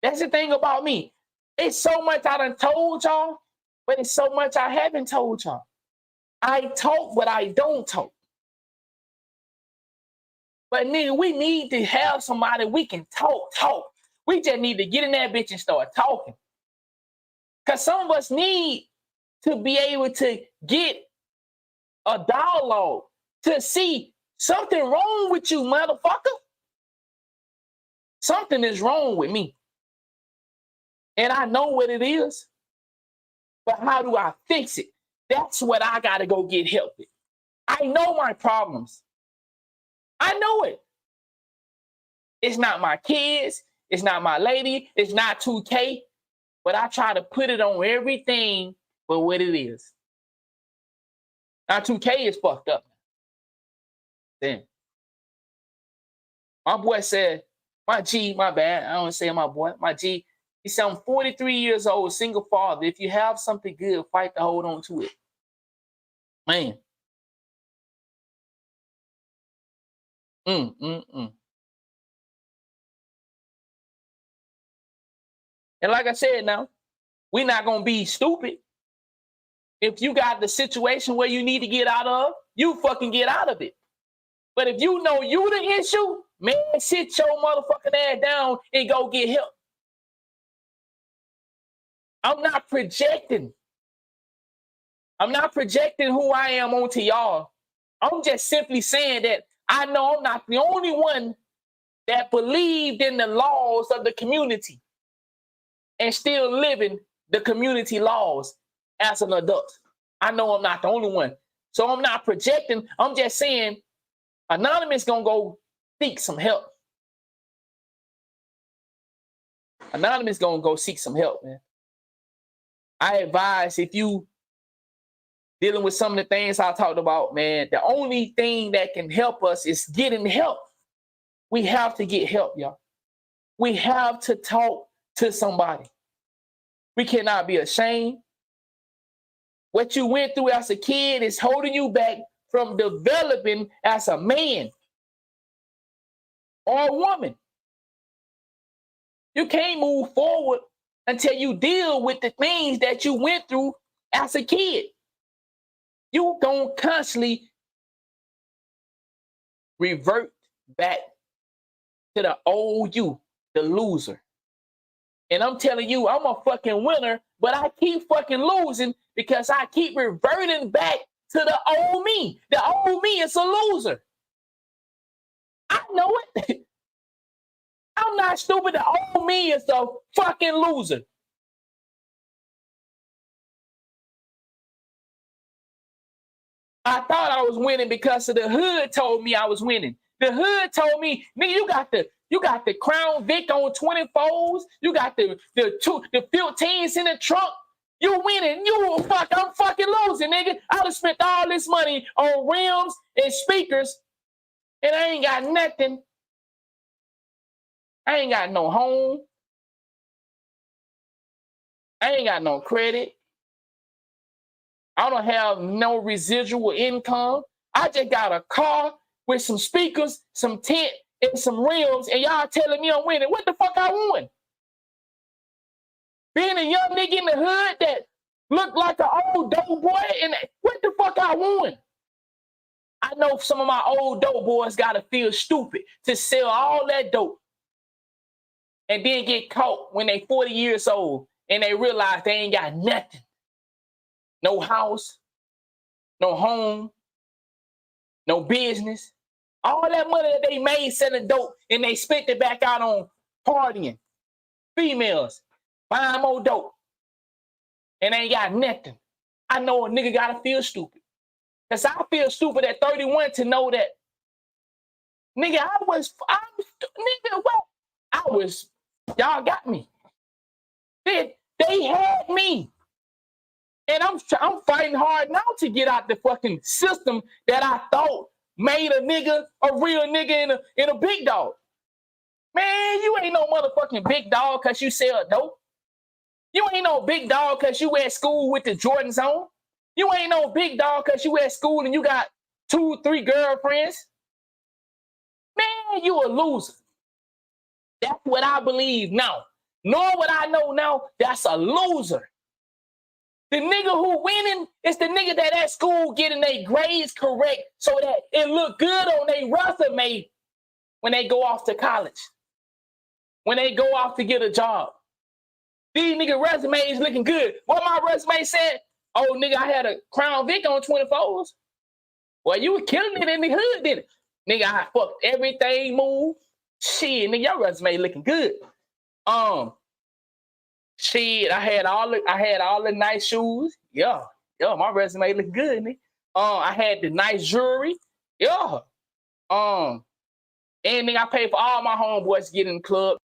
That's the thing about me. It's so much I done told y'all, but it's so much I haven't told y'all. I talk, but I don't talk. But nigga, we need to have somebody we can talk. We just need to get in that bitch and start talking. Because some of us need to be able to get a dialogue to see something wrong with you, motherfucker. Something is wrong with me. And I know what it is. But how do I fix it? That's what I got to go get help with. I know my problems. I know it. It's not my kids. It's not my lady. It's not 2K. But I try to put it on everything for what it is. Now 2K is fucked up. Then my boy said, my G, my bad. I don't say my boy. My G, he said, I'm 43 years old, single father. If you have something good, fight to hold on to it. Man. And like I said now, we're not going to be stupid. If you got the situation where you need to get out of, you fucking get out of it. But if you know you the issue, man, sit your motherfucking ass down and go get help. I'm not projecting. I'm not projecting who I am onto y'all. I'm just simply saying that I know I'm not the only one that believed in the laws of the community and still living the community laws as an adult. I know I'm not the only one. So I'm not projecting. I'm just saying Anonymous gonna go seek some help. Anonymous gonna go seek some help, man. I advise if you dealing with some of the things I talked about, man, the only thing that can help us is getting help. We have to get help, y'all. We have to talk to somebody. We cannot be ashamed. What you went through as a kid is holding you back from developing as a man or a woman. You can't move forward until you deal with the things that you went through as a kid. You gonna constantly revert back to the old you, the loser. And I'm telling you, I'm a fucking winner, but I keep fucking losing because I keep reverting back to the old me. The old me is a loser. I know it. I'm not stupid. The old me is a fucking loser. I thought I was winning because of the hood told me I was winning. The hood told me, nigga, you got the Crown Vic on 24s. You got the 15s in the trunk. You winning. I'm fucking losing, nigga. I done spent all this money on rims and speakers, and I ain't got nothing. I ain't got no home. I ain't got no credit. I don't have no residual income. I just got a car with some speakers, some tent, and some rims, and y'all telling me I'm winning. What the fuck I won? Being a young nigga in the hood that looked like an old dope boy, and what the fuck I won? I know some of my old dope boys gotta feel stupid to sell all that dope and then get caught when they 40 years old and they realize they ain't got nothing. No house, no home, no business. All that money that they made selling dope, and they spent it back out on partying, females, buying more dope, and ain't got nothing. I know a nigga gotta feel stupid. Because I feel stupid at 31 to know that, nigga, y'all got me. They had me. And I'm fighting hard now to get out the fucking system that I thought made a nigga a real nigga in a big dog. Man, you ain't no motherfucking big dog because you sell dope. You ain't no big dog because you at school with the Jordans on. You ain't no big dog because you at school and you got 2-3 girlfriends. Man, you a loser. That's what I believe now. Knowing what I know now, that's a loser. The nigga who winning is the nigga that at school getting their grades correct so that it look good on their resume when they go off to college, when they go off to get a job. These nigga resumes looking good. What my resume said, oh, nigga, I had a Crown Vic on 24s. Well, you were killing it in the hood, didn't it? Nigga, I fucked everything move. Shit, nigga, your resume looking good. Shit, I had all the nice shoes. Yeah, my resume look good, nigga. I had the nice jewelry. Yeah. And nigga, I paid for all my homeboys to get in the club.